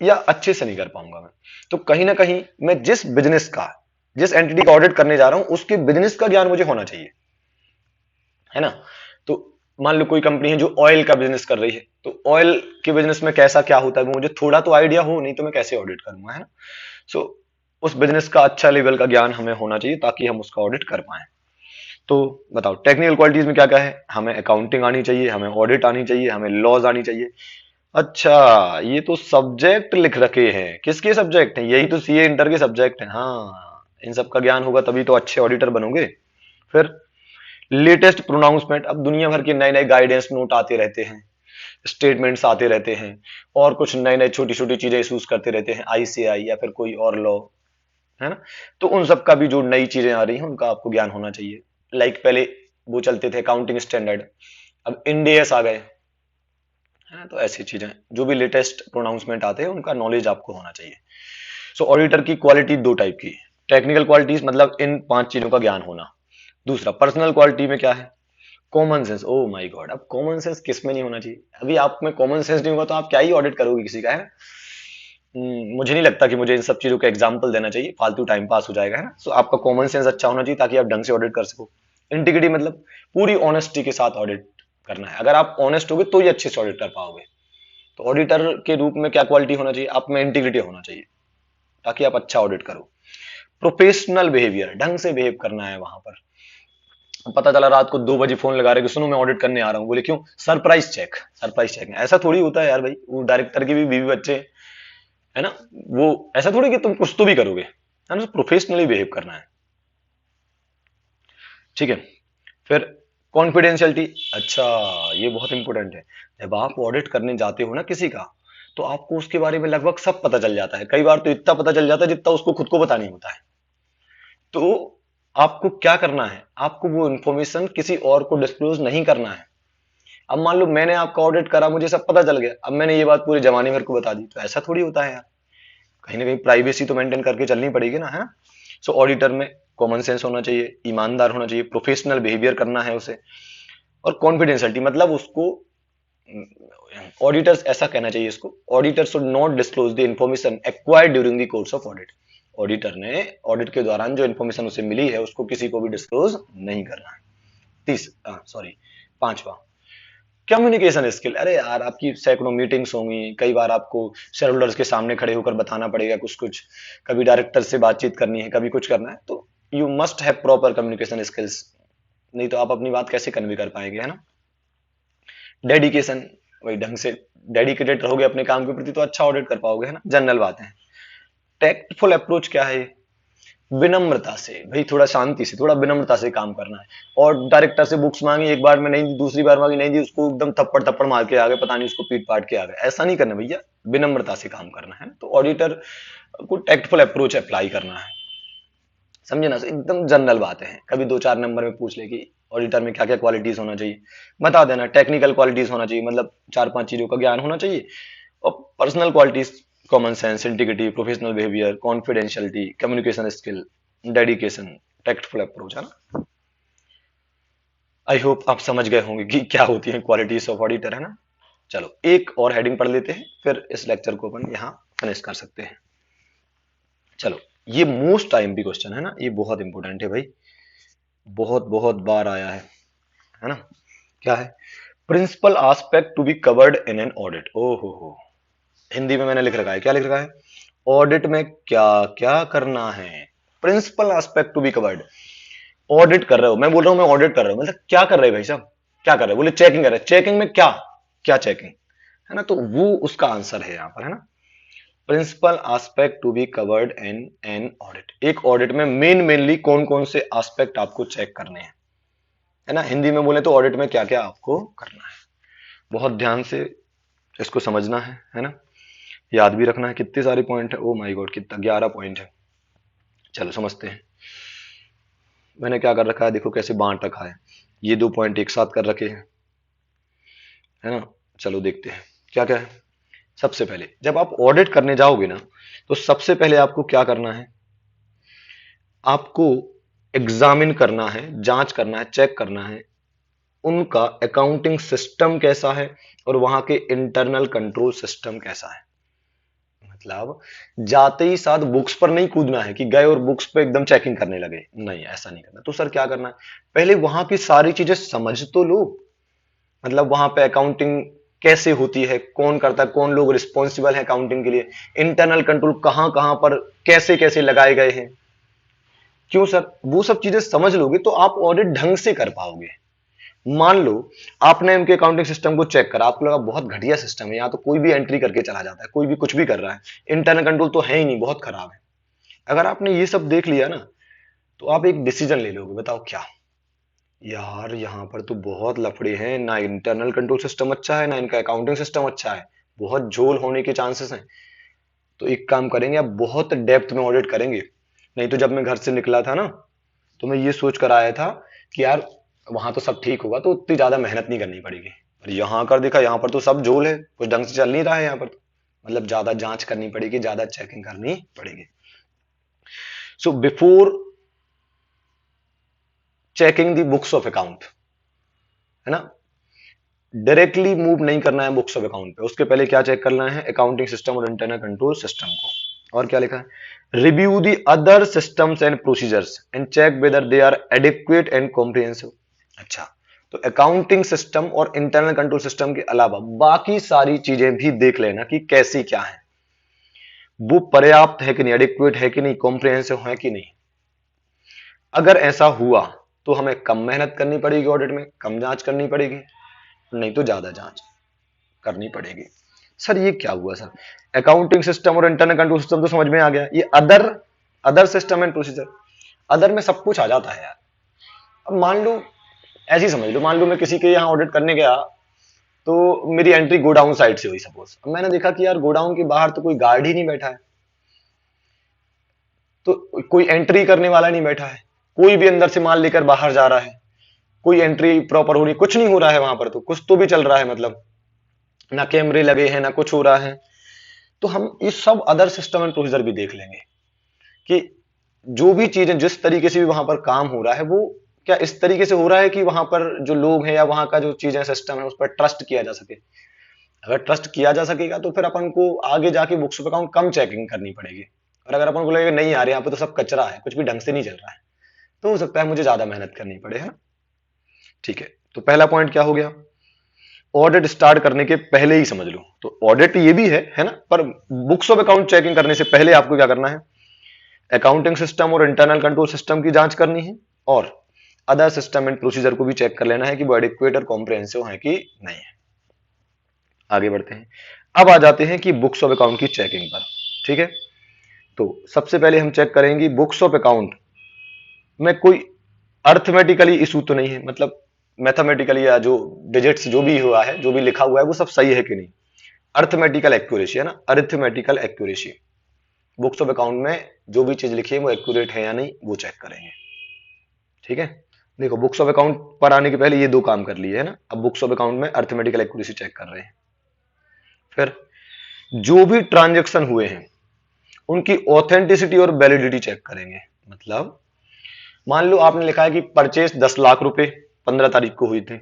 या अच्छे से नहीं कर पाऊंगा मैं। तो कहीं ना कहीं मैं जिस बिजनेस का, जिस एंटिटी का ऑडिट करने जा रहा हूं, उसके बिजनेस का ज्ञान मुझे होना चाहिए, है ना। तो मान लो कोई कंपनी है जो ऑयल का बिजनेस कर रही है, तो ऑयल के बिजनेस में कैसा क्या होता है वो मुझे थोड़ा तो आइडिया हो, नहीं तो मैं कैसे ऑडिट करूंगा, है ना। सो उस बिजनेस का अच्छा लेवल का ज्ञान हमें होना चाहिए ताकि हम उसका ऑडिट कर पाए। तो बताओ टेक्निकल क्वालिटीज में क्या क्या है। हमें अकाउंटिंग आनी चाहिए, हमें ऑडिट आनी चाहिए, हमें लॉज आनी चाहिए। अच्छा, ये तो सब्जेक्ट लिख रखे हैं, किसके सब्जेक्ट हैं? यही तो सीए इंटर के सब्जेक्ट हैं। हाँ, इन सब का ज्ञान होगा तभी तो अच्छे ऑडिटर बनोगे। फिर लेटेस्ट प्रोनाउंसमेंट, अब दुनिया भर के नए नए गाइडेंस नोट आते रहते हैं, स्टेटमेंट्स आते रहते हैं, और कुछ नए नए छोटी छोटी चीजें इशूज करते रहते हैं, आईसीआई या फिर कोई और लॉ, है ना। तो उन सब का भी जो नई चीजें आ रही हैं उनका आपको ज्ञान होना चाहिए। पहले वो चलते थे अकाउंटिंग स्टैंडर्ड, अब इंडेस आ गए, है ना। तो ऐसी चीजें जो भी लेटेस्ट प्रोनाउंसमेंट आते हैं उनका नॉलेज आपको होना चाहिए। सो ऑडिटर की क्वालिटी दो टाइप की, टेक्निकल क्वालिटीज मतलब इन 5 चीजों का ज्ञान होना। दूसरा पर्सनल क्वालिटी में क्या है? Common sense. Oh my God, अब कॉमन सेंस किस में नहीं होना चाहिए? अभी आप में कॉमन सेंस नहीं होगा तो आप क्या ही ऑडिट करोगे किसी का, है ना। मुझे नहीं लगता कि मुझे इन सब चीजों का एग्जाम्पल देना चाहिए, फालतू टाइम पास हो जाएगा, है ना। सो आपका कॉमन सेंस अच्छा होना चाहिए ताकि आप ढंग से ऑडिट कर सको। इंटीग्रिटी मतलब पूरी ऑनेस्टी के साथ ऑडिट करना है। अगर आप ऑनेस्ट होगे तो ही अच्छे से ऑडिट कर पाओगे। तो ऑडिटर के रूप में क्या क्वालिटी होना चाहिए? आप में इंटीग्रिटी होना चाहिए ताकि आप अच्छा ऑडिट करो। प्रोफेशनल बिहेवियर, ढंग से बिहेव करना है वहां पर। पता चला रात को 2 बजे फोन लगा रहे कि सुनो मैं ऑडिट करने आ रहा हूँ, बोले क्यों? Surprise check. सरप्राइज चेक ऐसा थोड़ी होता है यार भाई, वो डायरेक्टर की भी बीवी बच्चे, है ना। वो ऐसा थोड़ी कि तुम कुछ तो भी करोगे, है ना। प्रोफेशनली बिहेव करना है, ठीक है। फिर कॉन्फिडेंशियलिटी, अच्छा, ये बहुत इंपॉर्टेंट है। जब आप ऑडिट करने जाते हो ना किसी का, तो आपको उसके बारे में लगभग सब पता चल जाता है, कई बार तो इतना पता चल जाता है जितना उसको खुद को पता नहीं होता है। तो आपको क्या करना है? आपको वो इंफॉर्मेशन किसी और को डिस्क्लोज नहीं करना है। अब मान लो मैंने आपका ऑडिट करा, मुझे सब पता चल गया, अब मैंने ये बात पूरे जमाने भर को बता दी, तो ऐसा थोड़ी होता है यार। कहीं ना कहीं प्राइवेसी तो मेंटेन करके चलनी पड़ेगी ना, है ना। सो ऑडिटर में कॉमन सेंस होना चाहिए, ईमानदार होना चाहिए, प्रोफेशनल बिहेवियर करना है उसे, और कॉन्फिडेंशियलिटी मतलब उसको, ऑडिटर्स ऐसा कहना चाहिए इसको, auditor should not disclose the information acquired during the course of audit. Auditor ने ऑडिट के दौरान जो इंफॉर्मेशन उसे मिली है उसको किसी को भी डिस्क्लोज नहीं करना है। तीस सॉरी, पांचवा, कम्युनिकेशन स्किल। अरे यार, आपकी सैकड़ों मीटिंग्स होंगी, कई बार आपको शेयर होल्डर्स के सामने खड़े होकर बताना पड़ेगा कुछ कुछ, कभी डायरेक्टर से बातचीत करनी है, कभी कुछ करना है, तो you must have proper communication skills, नहीं तो आप अपनी बात कैसे कन्वे कर पाएंगे, है ना। डेडिकेशन, वही ढंग से डेडिकेटेड रहोगे अपने काम के प्रति तो अच्छा ऑडिट कर पाओगे, है ना। जनरल बात है। टेक्टफुल अप्रोच क्या है? विनम्रता से, भाई थोड़ा शांति से, थोड़ा विनम्रता से काम करना है। और डायरेक्टर से बुक्स मांगी, एक बार में नहीं दी, दूसरी बार मांगी नहीं दी, उसको एकदम थप्पड़ थप्पड़ मार के आ गए, पता नहीं उसको पीट पाट के आ गए, ऐसा नहीं करना भैया। विनम्रता से काम करना है। तो ऑडिटर को टेक्टफुल अप्रोच अप्लाई करना है, समझे ना। एकदम जनरल बातें हैं, कभी 2-4 नंबर में पूछ ले कि ऑडिटर में क्या क्या क्वालिटीज होना चाहिए, बता देना। टेक्निकल क्वालिटीज होना चाहिए, मतलब 4-5 चीजों का ज्ञान होना चाहिए। और personal qualities, common sense, integrity, professional behaviour, confidentiality, communication skill, dedication, tactful approach, है ना। आई होप आप समझ गए होंगे कि क्या होती है क्वालिटीज ऑफ ऑडिटर, है ना। चलो एक और हेडिंग पढ़ लेते हैं, फिर इस लेक्चर को अपन यहाँ फिनिश कर सकते हैं। चलो, ये मोस्ट टाइम भी क्वेश्चन है ना, ये बहुत इंपॉर्टेंट है भाई, बहुत बहुत बार आया है ना। क्या है? Principal aspect to be covered in an audit. ओ हो, हिंदी में मैंने लिख रखा है, क्या लिख रखा है, ऑडिट में क्या क्या करना है, principal aspect to be covered. Audit कर रहे हो, मैं बोल रहा हूं मैं ऑडिट कर रहा हूं, मतलब क्या कर रहे हैं भाई साहब, क्या कर रहे हैं, बोले चेकिंग कर रहे हैं, चेकिंग में क्या, क्या चेकिंग है ना, तो वो उसका आंसर है यहां पर, है ना। Principal aspect to be covered in an audit, एक ऑडिट में मेनली कौन कौन से एस्पेक्ट आपको चेक करने हैं, है ना। हिंदी में बोले तो ऑडिट में क्या क्या आपको करना है, बहुत ध्यान से इसको समझना है ना, याद भी रखना है। कितने सारे पॉइंट है, ओ माय गॉड, कितना 11 पॉइंट है। चलो समझते हैं। मैंने क्या कर रखा है, देखो कैसे बांट रखा है, ये 2 पॉइंट एक साथ कर रखे हैं, है ना। चलो देखते हैं क्या क्या है। सबसे पहले जब आप ऑडिट करने जाओगे ना, तो सबसे पहले आपको क्या करना है, आपको एग्जामिन करना है, जांच करना है, चेक करना है उनका अकाउंटिंग सिस्टम कैसा है और वहां के इंटरनल कंट्रोल सिस्टम कैसा है। मतलब जाते ही साथ बुक्स पर नहीं कूदना है कि गए और बुक्स पे एकदम चेकिंग करने लगे, नहीं ऐसा नहीं करना। तो सर क्या करना है, पहले वहां की सारी चीजें समझ तो लो, मतलब वहां पे अकाउंटिंग कैसे होती है, कौन करता है, कौन लोग रिस्पॉन्सिबल है अकाउंटिंग के लिए, इंटरनल कंट्रोल कहां कहां पर कैसे कैसे लगाए गए हैं, क्यों सर, वो सब चीजें समझ लोगे तो आप ऑडिट ढंग से कर पाओगे। मान लो आपने इनके अकाउंटिंग सिस्टम को चेक करा, आपको लगा बहुत घटिया सिस्टम है, यहाँ तो कोई भी एंट्री करके चला जाता है, कोई भी कुछ भी कर रहा है, इंटरनल कंट्रोल तो है ही नहीं, बहुत खराब है। अगर आपने ये सब देख लिया ना, तो आप एक डिसीजन ले लोगे, बताओ क्या, यार यहाँ पर तो बहुत लफड़े हैं, ना इंटरनल कंट्रोल सिस्टम अच्छा है, ना इनका अकाउंटिंग सिस्टम अच्छा है, बहुत झोल होने के चांसेस हैं। तो एक काम करेंगे, अब बहुत डेप्थ में ऑडिट करेंगे। नहीं तो जब मैं घर से निकला था ना, तो मैं ये सोच कर आया था कि यार वहां तो सब ठीक होगा, तो उतनी ज्यादा मेहनत नहीं करनी पड़ेगी, और यहाँ कर देखा, यहाँ पर तो सब झोल है, कुछ ढंग से चल नहीं रहा है यहाँ पर तो। मतलब ज्यादा जांच करनी पड़ेगी, ज्यादा चेकिंग करनी पड़ेगी। So before checking the books of account, है ना, डायरेक्टली मूव नहीं करना है बुक्स ऑफ अकाउंट पे, उसके पहले क्या चेक करना है, अकाउंटिंग सिस्टम और इंटरनल कंट्रोल सिस्टम को। और क्या लिखा है, review the other systems and procedures and check whether they are adequate and comprehensive. अच्छा, तो अकाउंटिंग सिस्टम और इंटरनल कंट्रोल सिस्टम के अलावा बाकी सारी चीजें भी देख लेना कि कैसी क्या है, वो पर्याप्त है कि नहीं, एडिक्वेट है कि नहीं, कॉम्प्रिहेंसिव है कि नहीं। अगर ऐसा हुआ तो हमें कम मेहनत करनी पड़ेगी ऑडिट में, कम जांच करनी पड़ेगी, नहीं तो ज्यादा जांच करनी पड़ेगी। सर ये क्या हुआ सर, अकाउंटिंग सिस्टम और इंटरनल कंट्रोल सिस्टम तो समझ में आ गया, ये other other system and procedure, other में सब कुछ आ जाता है यार। अब मान लो, ऐसे ही समझ लो, मान लो मैं किसी के यहाँ ऑडिट करने गया, तो मेरी एंट्री गोडाउन साइड से हुई सपोज, अब मैंने देखा कि यार गोडाउन के बाहर तो कोई गार्ड ही नहीं बैठा है, तो कोई एंट्री करने वाला नहीं बैठा है, कोई भी अंदर से माल लेकर बाहर जा रहा है, कोई एंट्री प्रॉपर हो रही, कुछ नहीं हो रहा है वहां पर, तो कुछ तो भी चल रहा है, मतलब ना कैमरे लगे हैं ना कुछ हो रहा है। तो हम ये सब अदर सिस्टम एंड प्रोसीजर भी देख लेंगे कि जो भी चीजें जिस तरीके से भी वहां पर काम हो रहा है, वो क्या इस तरीके से हो रहा है कि वहां पर जो लोग हैं या वहां का जो चीजें सिस्टम है उस पर ट्रस्ट किया जा सके। अगर ट्रस्ट किया जा सकेगा तो फिर अपन को आगे जाके books of account come checking करनी पड़ेगी। और अगर अपन को लगेगा नहीं यार यहाँ पे तो सब कचरा है, कुछ भी ढंग से नहीं चल रहा है, तो हो सकता है मुझे ज्यादा मेहनत करनी पड़े, है ना। ठीक है, तो पहला पॉइंट क्या हो गया, ऑडिट स्टार्ट करने के पहले ही समझ लो, तो ऑडिट ये भी है ना, पर बुक्स ऑफ अकाउंट चेकिंग करने से पहले आपको क्या करना है, अकाउंटिंग सिस्टम और इंटरनल कंट्रोल सिस्टम की जांच करनी है, और अदर सिस्टम एंड प्रोसीजर को भी चेक कर लेना है कि वो एडिक्वेट और कॉम्प्रिहेंसिव है कि नहीं है। आगे बढ़ते हैं, अब आ जाते हैं कि बुक्स ऑफ अकाउंट की चेकिंग पर। ठीक है, तो सबसे पहले हम चेक करेंगे बुक्स ऑफ अकाउंट में कोई अर्थमेटिकली इशू तो नहीं है, मतलब मैथमेटिकली या जो डिजिट्स जो भी हुआ है, जो भी लिखा हुआ है वो सब सही है कि नहीं, अर्थमेटिकल एक्यूरेसी, है ना, arithmetical accuracy. Books of account में जो भी चीज लिखी है वो एक्यूरेट है या नहीं, वो चेक करेंगे। ठीक है, देखो बुक्स ऑफ अकाउंट पर आने के पहले ये दो काम कर लिए, है ना, अब बुक्स ऑफ अकाउंट में अर्थमेटिकल एक्यूरेसी चेक कर रहे हैं। फिर जो भी ट्रांजेक्शन हुए हैं उनकी ऑथेंटिसिटी और वैलिडिटी चेक करेंगे। मतलब मान लो आपने लिखा है कि परचेस 10 लाख रुपए 15 तारीख को हुई थी,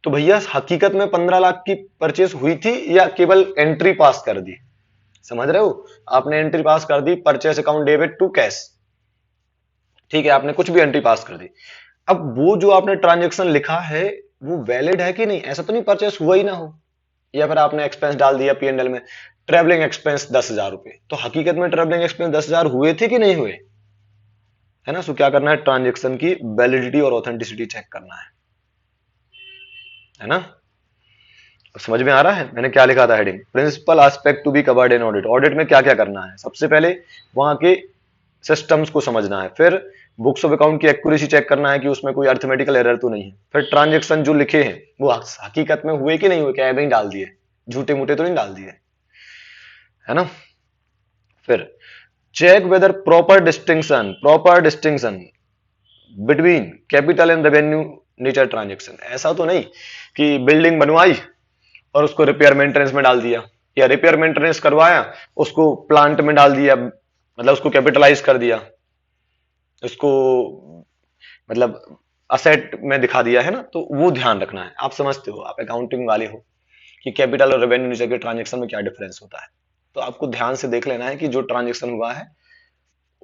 तो भैया हकीकत में 15 लाख की परचेस हुई थी या केवल एंट्री पास कर दी, समझ रहे हो, आपने एंट्री पास कर दी, purchase account debit to cash, ठीक है, आपने कुछ भी एंट्री पास कर दी। अब वो जो आपने ट्रांजेक्शन लिखा है वो वैलिड है कि नहीं, ऐसा तो नहीं परचेस हुआ ही ना हो, या फिर आपने एक्सपेंस डाल दिया पीएनएल में, ट्रेवलिंग एक्सपेंस 10,000 रुपए। तो हकीकत में ट्रेवलिंग एक्सपेंस 10,000 हुए थे कि नहीं हुए, है ना। सो क्या करना है, ट्रांजेक्शन की वैलिडिटी और ऑथेंटिसिटी चेक करना है ना। समझ में आ रहा है मैंने क्या लिखा था heading, principal aspect to be covered in audit. Audit में क्या क्या करना है, सबसे पहले वहां के सिस्टम्स को समझना है, फिर बुक्स ऑफ अकाउंट की एक्यूरेसी चेक करना है कि उसमें कोई अर्थमेटिकल एरर तो नहीं है, फिर ट्रांजेक्शन जो लिखे हैं वो हकीकत में हुए कि नहीं हुए, क्या नहीं डाल दिए, झूठे मूठे तो नहीं डाल दिए, है ना। फिर check whether proper distinction between capital and revenue nature transaction. ऐसा तो नहीं कि बिल्डिंग बनवाई और उसको रिपेयर मेंटेनेंस में डाल दिया, या रिपेयर मेंटेनेंस करवाया उसको प्लांट में डाल दिया, मतलब उसको कैपिटलाइज कर दिया, उसको मतलब असेट में दिखा दिया, है ना। तो वो ध्यान रखना है, आप समझते हो, आप अकाउंटिंग वाले हो कि कैपिटल और रेवेन्यू नेचर के ट्रांजेक्शन में क्या डिफरेंस होता है। तो आपको ध्यान से देख लेना है कि जो ट्रांजेक्शन हुआ है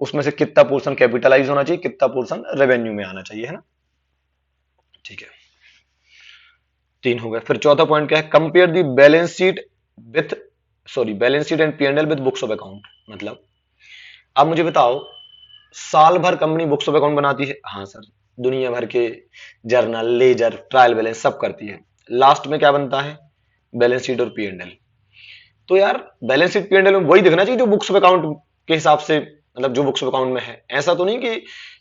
उसमें से कितना पोर्शन कैपिटलाइज होना चाहिए, कितना पोर्शन रेवेन्यू में आना चाहिए, है ना। ठीक है, 3 हो गए। फिर चौथा पॉइंट क्या है, compare the balance sheet with balance sheet and P and L with books of account. मतलब आप मुझे बताओ, साल भर कंपनी बुक्स ऑफ अकाउंट बनाती है, हाँ सर, दुनिया भर के जर्नल, लेजर, ट्रायल बैलेंस सब करती है, लास्ट में क्या बनता है, बैलेंस शीट और पी&एल। तो यार बैलेंस शीट पी&एल में वही दिखना चाहिए जो बुक्स ऑफ अकाउंट के हिसाब से, मतलब जो बुक्स ऑफ अकाउंट में है। ऐसा तो नहीं कि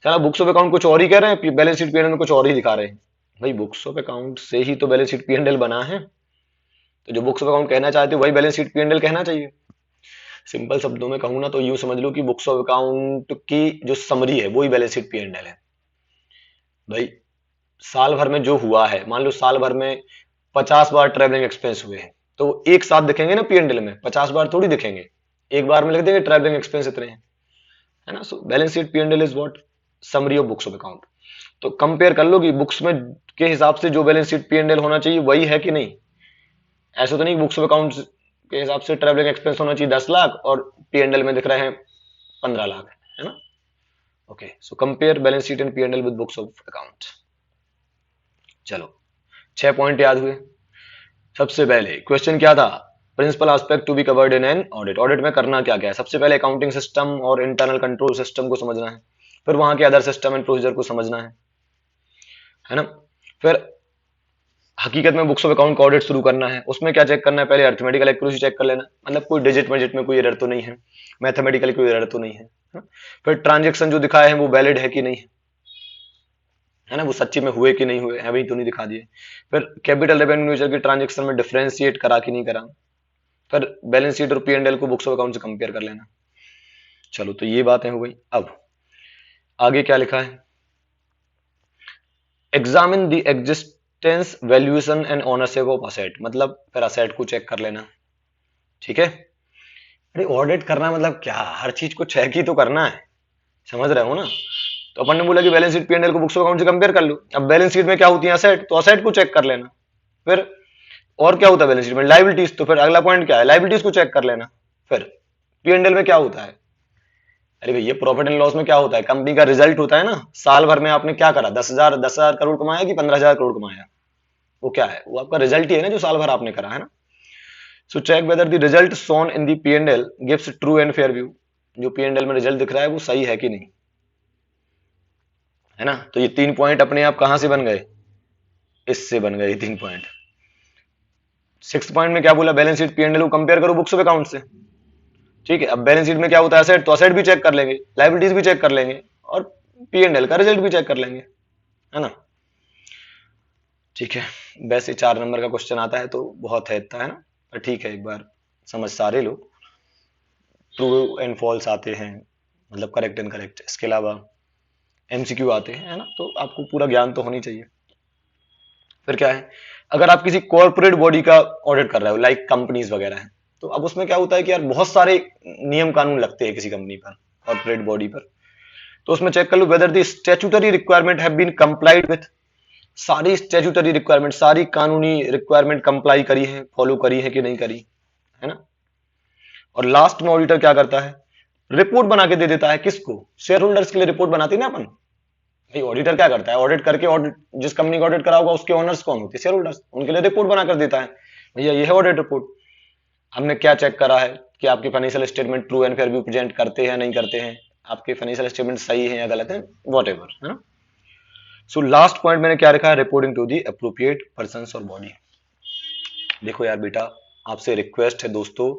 सारा बुक्स ऑफ अकाउंट कुछ और ही कह रहे हैं, बैलेंस शीट पी&एल में कुछ और ही दिखा रहे हैं। भाई बुक्स ऑफ अकाउंट से ही तो बैलेंस शीट पी&एल बना है, तो जो बुक्स ऑफ अकाउंट कहना चाहते हो वही बैलेंस शीट पी&एल कहना चाहिए। सिंपल शब्दों में कहूं ना तो यूं समझ लो कि बुक्स ऑफ अकाउंट की जो समरी है वही बैलेंस शीट पी&एल है। भाई साल भर में जो हुआ है, मान लो साल भर में 50 बार ट्रेवलिंग एक्सपेंस हुए हैं, तो एक साथ दिखेंगे ना पी&एल में, 50 बार थोड़ी दिखेंगे, एक बार में लिख देंगे ट्रेवलिंग एक्सपेंस इतने हैं, है ना। So balance sheet P and L is what, summary of books of account. तो कंपेयर कर लो कि बुक्स में के हिसाब से जो बैलेंस शीट पी&एल होना चाहिए वही है कि नहीं। ऐसा तो नहीं बुक्स ऑफ अकाउंट के हिसाब से ट्रेवलिंग एक्सपेंस होना चाहिए 10 लाख और पी&एल में दिख रहे हैं 15 लाख, है ना। Okay, so compare balance sheet and P and L with books of account. चलो 6 पॉइंट याद हुए। सबसे पहले क्वेश्चन क्या था, principal aspect to be covered in an audit. Audit में करना क्या क्या है, सबसे पहले अकाउंटिंग सिस्टम और इंटरनल कंट्रोल सिस्टम को समझना है, फिर वहां के अदर सिस्टम एंड प्रोसीजर को समझना है ना। फिर हकीकत में बुक्स ऑफ अकाउंट का ऑडिट शुरू करना है, उसमें क्या चेक करना है, पहले अर्थमेटिकल एक्यूरेसी चेक कर लेना, मतलब कोई डिजिट मजिट में कोई एरर तो नहीं है, मैथमेटिकली कोई एरर तो नहीं है। फिर ट्रांजेक्शन जो दिखाए हैं वो वैलिड है कि नहीं है ना, वो सच्ची में हुए कि नहीं हुए, अभी तो नहीं दिखा दिए। फिर कैपिटल रेवेन्यू यूजर की ट्रांजेक्शन में डिफरेंशिएट करा कि नहीं करा। फिर बैलेंस शीट और पी&एल को बुक्स ऑफ अकाउंट से कंपेयर कर लेना। चलो तो ये बातें हो गई। अब आगे क्या लिखा है, examine the existence valuation and ownership of asset. मतलब फिर असेट को चेक कर लेना, ठीक है। अरे ऑडिट करना मतलब क्या, हर चीज को चेक ही तो करना है, समझ रहे हो ना। तो अपन ने बोला कि बैलेंस शीट पी&एल को बुक्स ऑफ अकाउंट से कंपेयर कर लो। अब बैलेंस शीट में क्या होती है, असेट, तो असेट को चेक कर लेना। फिर और क्या होता है बैलेंस शीट में, लाइबिलिटीज, तो फिर अगला पॉइंट क्या है, लाइबिलिटीज को चेक कर लेना। फिर पी&एल में क्या होता है, अरे भैया प्रॉफिट एंड लॉस में क्या होता है, कंपनी का रिजल्ट होता है ना, साल भर में आपने क्या करा, 10,000 करोड़ कमाया कि 15,000 करोड़ कमाया, वो क्या है, वो आपका रिजल्ट ही है ना जो साल भर आपने करा, है ना। So check whether the result shown in the P and L gives true and fair view. जो पी&एल में रिजल्ट दिख रहा है वो सही है कि नहीं, है ना। तो ये 3 पॉइंट अपने आप कहां से बन गए, इससे बन गए 3 पॉइंट। 6 पॉइंट में क्या बोला, बैलेंस शीट पी&एल को कंपेयर करो बुक्स ऑफ अकाउंट से, ठीक है। अब बैलेंस शीट में क्या होता है, असेट, तो असेट भी चेक कर लेंगे, लाइबिलिटीज भी चेक कर लेंगे, और पी&एल का रिजल्ट भी चेक कर लेंगे, है ना। ठीक है, वैसे 4 नंबर का क्वेश्चन आता है तो बहुत है इतना, है ना, पर ठीक है, एक बार समझ सारे लो। ट्रू एंड फॉल्स आते हैं, मतलब करेक्ट एंड करेक्ट, इसके अलावा एमसीक्यू आते हैं, है ना। तो आपको पूरा ज्ञान तो होनी चाहिए। फिर क्या है, अगर आप किसी कॉर्पोरेट बॉडी का ऑडिट कर रहे हो, लाइक कंपनीज वगैरह है, तो अब उसमें क्या होता है कि यार बहुत सारे नियम कानून लगते हैं किसी कंपनी पर, कॉर्पोरेट बॉडी पर। तो उसमें चेक कर लो whether the statutory requirement have been complied with. सारी स्टैट्यूटरी रिक्वायरमेंट, सारी कानूनी रिक्वायरमेंट कंप्लाई करी है, फॉलो करी है कि नहीं करी, है ना। और लास्ट में ऑडिटर क्या करता है, रिपोर्ट बना के दे देता है, किसको, शेयर होल्डर्स के लिए रिपोर्ट बनाती है ना अपन। भाई ऑडिटर क्या करता है, ऑडिट करके, ऑडिट जिस कंपनी का ऑडिट करा होगा उसके ओनर्स कौन होते हैं, शेयर होल्डर्स, उनके लिए रिपोर्ट बनाकर देता है, भैया ये है ऑडिट रिपोर्ट। हमने क्या चेक करा है कि आपके financial statement true and fair view present करते हैं नहीं करते हैं, आपके फाइनेंशियल स्टेटमेंट सही है या गलत है, वॉट एवर, है ना। सो लास्ट पॉइंट मैंने क्या रखा है, reporting to the appropriate person और बॉडी। देखो यार बेटा, आपसे रिक्वेस्ट है दोस्तों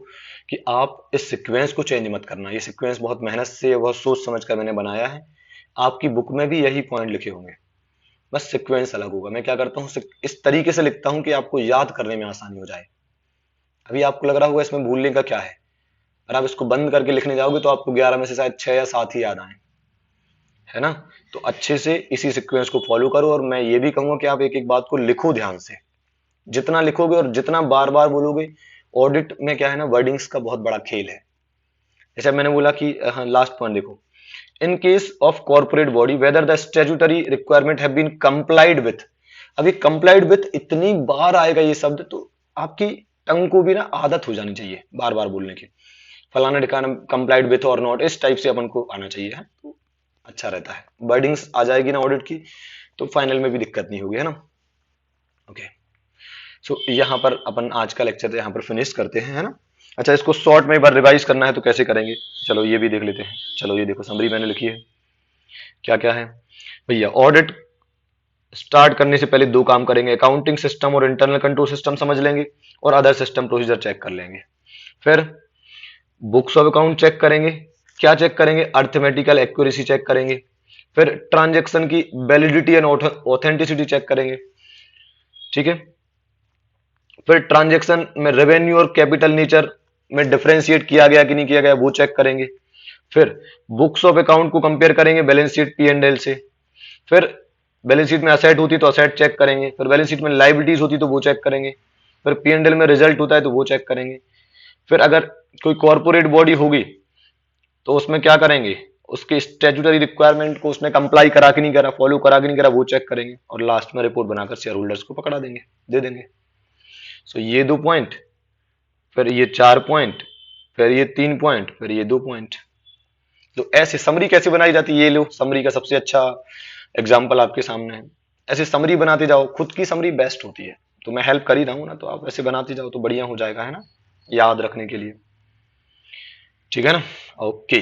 कि आप इस सीक्वेंस को चेंज मत करना। ये सीक्वेंस बहुत मेहनत से, बहुत सोच समझ कर मैंने बनाया है। आपकी बुक में भी यही पॉइंट लिखे होंगे, बस सीक्वेंस अलग होगा। मैं क्या करता हूँ, इस तरीके से लिखता हूँ कि आपको याद करने में आसानी हो जाए। अभी आपको लग रहा होगा इसमें भूलने का क्या है, अगर आप इसको बंद करके लिखने जाओगे तो आपको 11 में से शायद 6 या 7 ही याद आए, है ना। तो अच्छे से इसी सीक्वेंस को फॉलो करो, और मैं ये भी कहूंगा कि आप एक एक बात को लिखो ध्यान से। जितना लिखोगे और जितना बार बार बोलोगे, ऑडिट में क्या है ना, वर्डिंग्स का बहुत बड़ा खेल है। जैसे मैंने बोला कि हाँ, लास्ट पॉइंट देखो, in case of corporate body whether the statutory requirement have been complied with. अभी कंप्लाइड विथ इतनी बार आएगा ये शब्द, तो आपकी टंग को भी ना आदत हो जानी चाहिए बार बार बोलने की। फलाना ठिकाना कंप्लाइड विथ और नॉट, इस टाइप से अपन को आना चाहिए, है तो अच्छा रहता है। वर्डिंग्स आ जाएगी ना ऑडिट की, तो फाइनल में भी दिक्कत नहीं होगी, है ना। ओके, सो यहाँ पर अपन आज का लेक्चर यहाँ पर फिनिश करते हैं, है ना। अच्छा, इसको शॉर्ट में एक बार रिवाइज करना है तो कैसे करेंगे, चलो ये भी देख लेते हैं। चलो ये देखो, समरी मैंने लिखी है, क्या क्या है भैया। ऑडिट स्टार्ट करने से पहले दो काम करेंगे, अकाउंटिंग सिस्टम और इंटरनल कंट्रोल सिस्टम समझ लेंगे, और अदर सिस्टम प्रोसीजर चेक कर लेंगे। फिर बुक्स ऑफ अकाउंट चेक करेंगे, क्या चेक करेंगे, अर्थमेटिकल एक्यूरेसी चेक करेंगे। फिर ट्रांजेक्शन की वैलिडिटी एंड ऑथेंटिसिटी चेक करेंगे, ठीक है। फिर ट्रांजेक्शन में रेवेन्यू और कैपिटल नेचर में डिफरेंशिएट किया गया कि नहीं किया गया, वो चेक करेंगे। फिर बुक्स ऑफ अकाउंट को कंपेयर करेंगे balance sheet P and L से। फिर बैलेंस शीट में असेट होती तो असेट चेक करेंगे, फिर बैलेंस शीट में लाइबिलिटीज होती तो वो चेक करेंगे, फिर पी एंड एल में रिजल्ट होता है तो वो चेक करेंगे। फिर अगर कोई कॉर्पोरेट बॉडी होगी तो उसमें क्या करेंगे, उसके स्टैट्यूटरी रिक्वायरमेंट को उसने कंप्लाई करा कि नहीं करा, फॉलो करा कि नहीं करा, वो चेक करेंगे, और लास्ट में रिपोर्ट बनाकर शेयर होल्डर्स को पकड़ा देंगे, दे देंगे। सो ये 2 पॉइंट, फिर ये 4 पॉइंट, फिर ये 3 पॉइंट, फिर ये 2 पॉइंट। तो ऐसे समरी कैसे बनाई जाती है, ये लो समरी का सबसे अच्छा एग्जाम्पल आपके सामने है। ऐसे समरी बनाते जाओ, खुद की समरी बेस्ट होती है, तो मैं हेल्प कर ही रहा हूं ना, तो आप ऐसे बनाते जाओ तो बढ़िया हो जाएगा, है ना, याद रखने के लिए, ठीक है ना। ओके।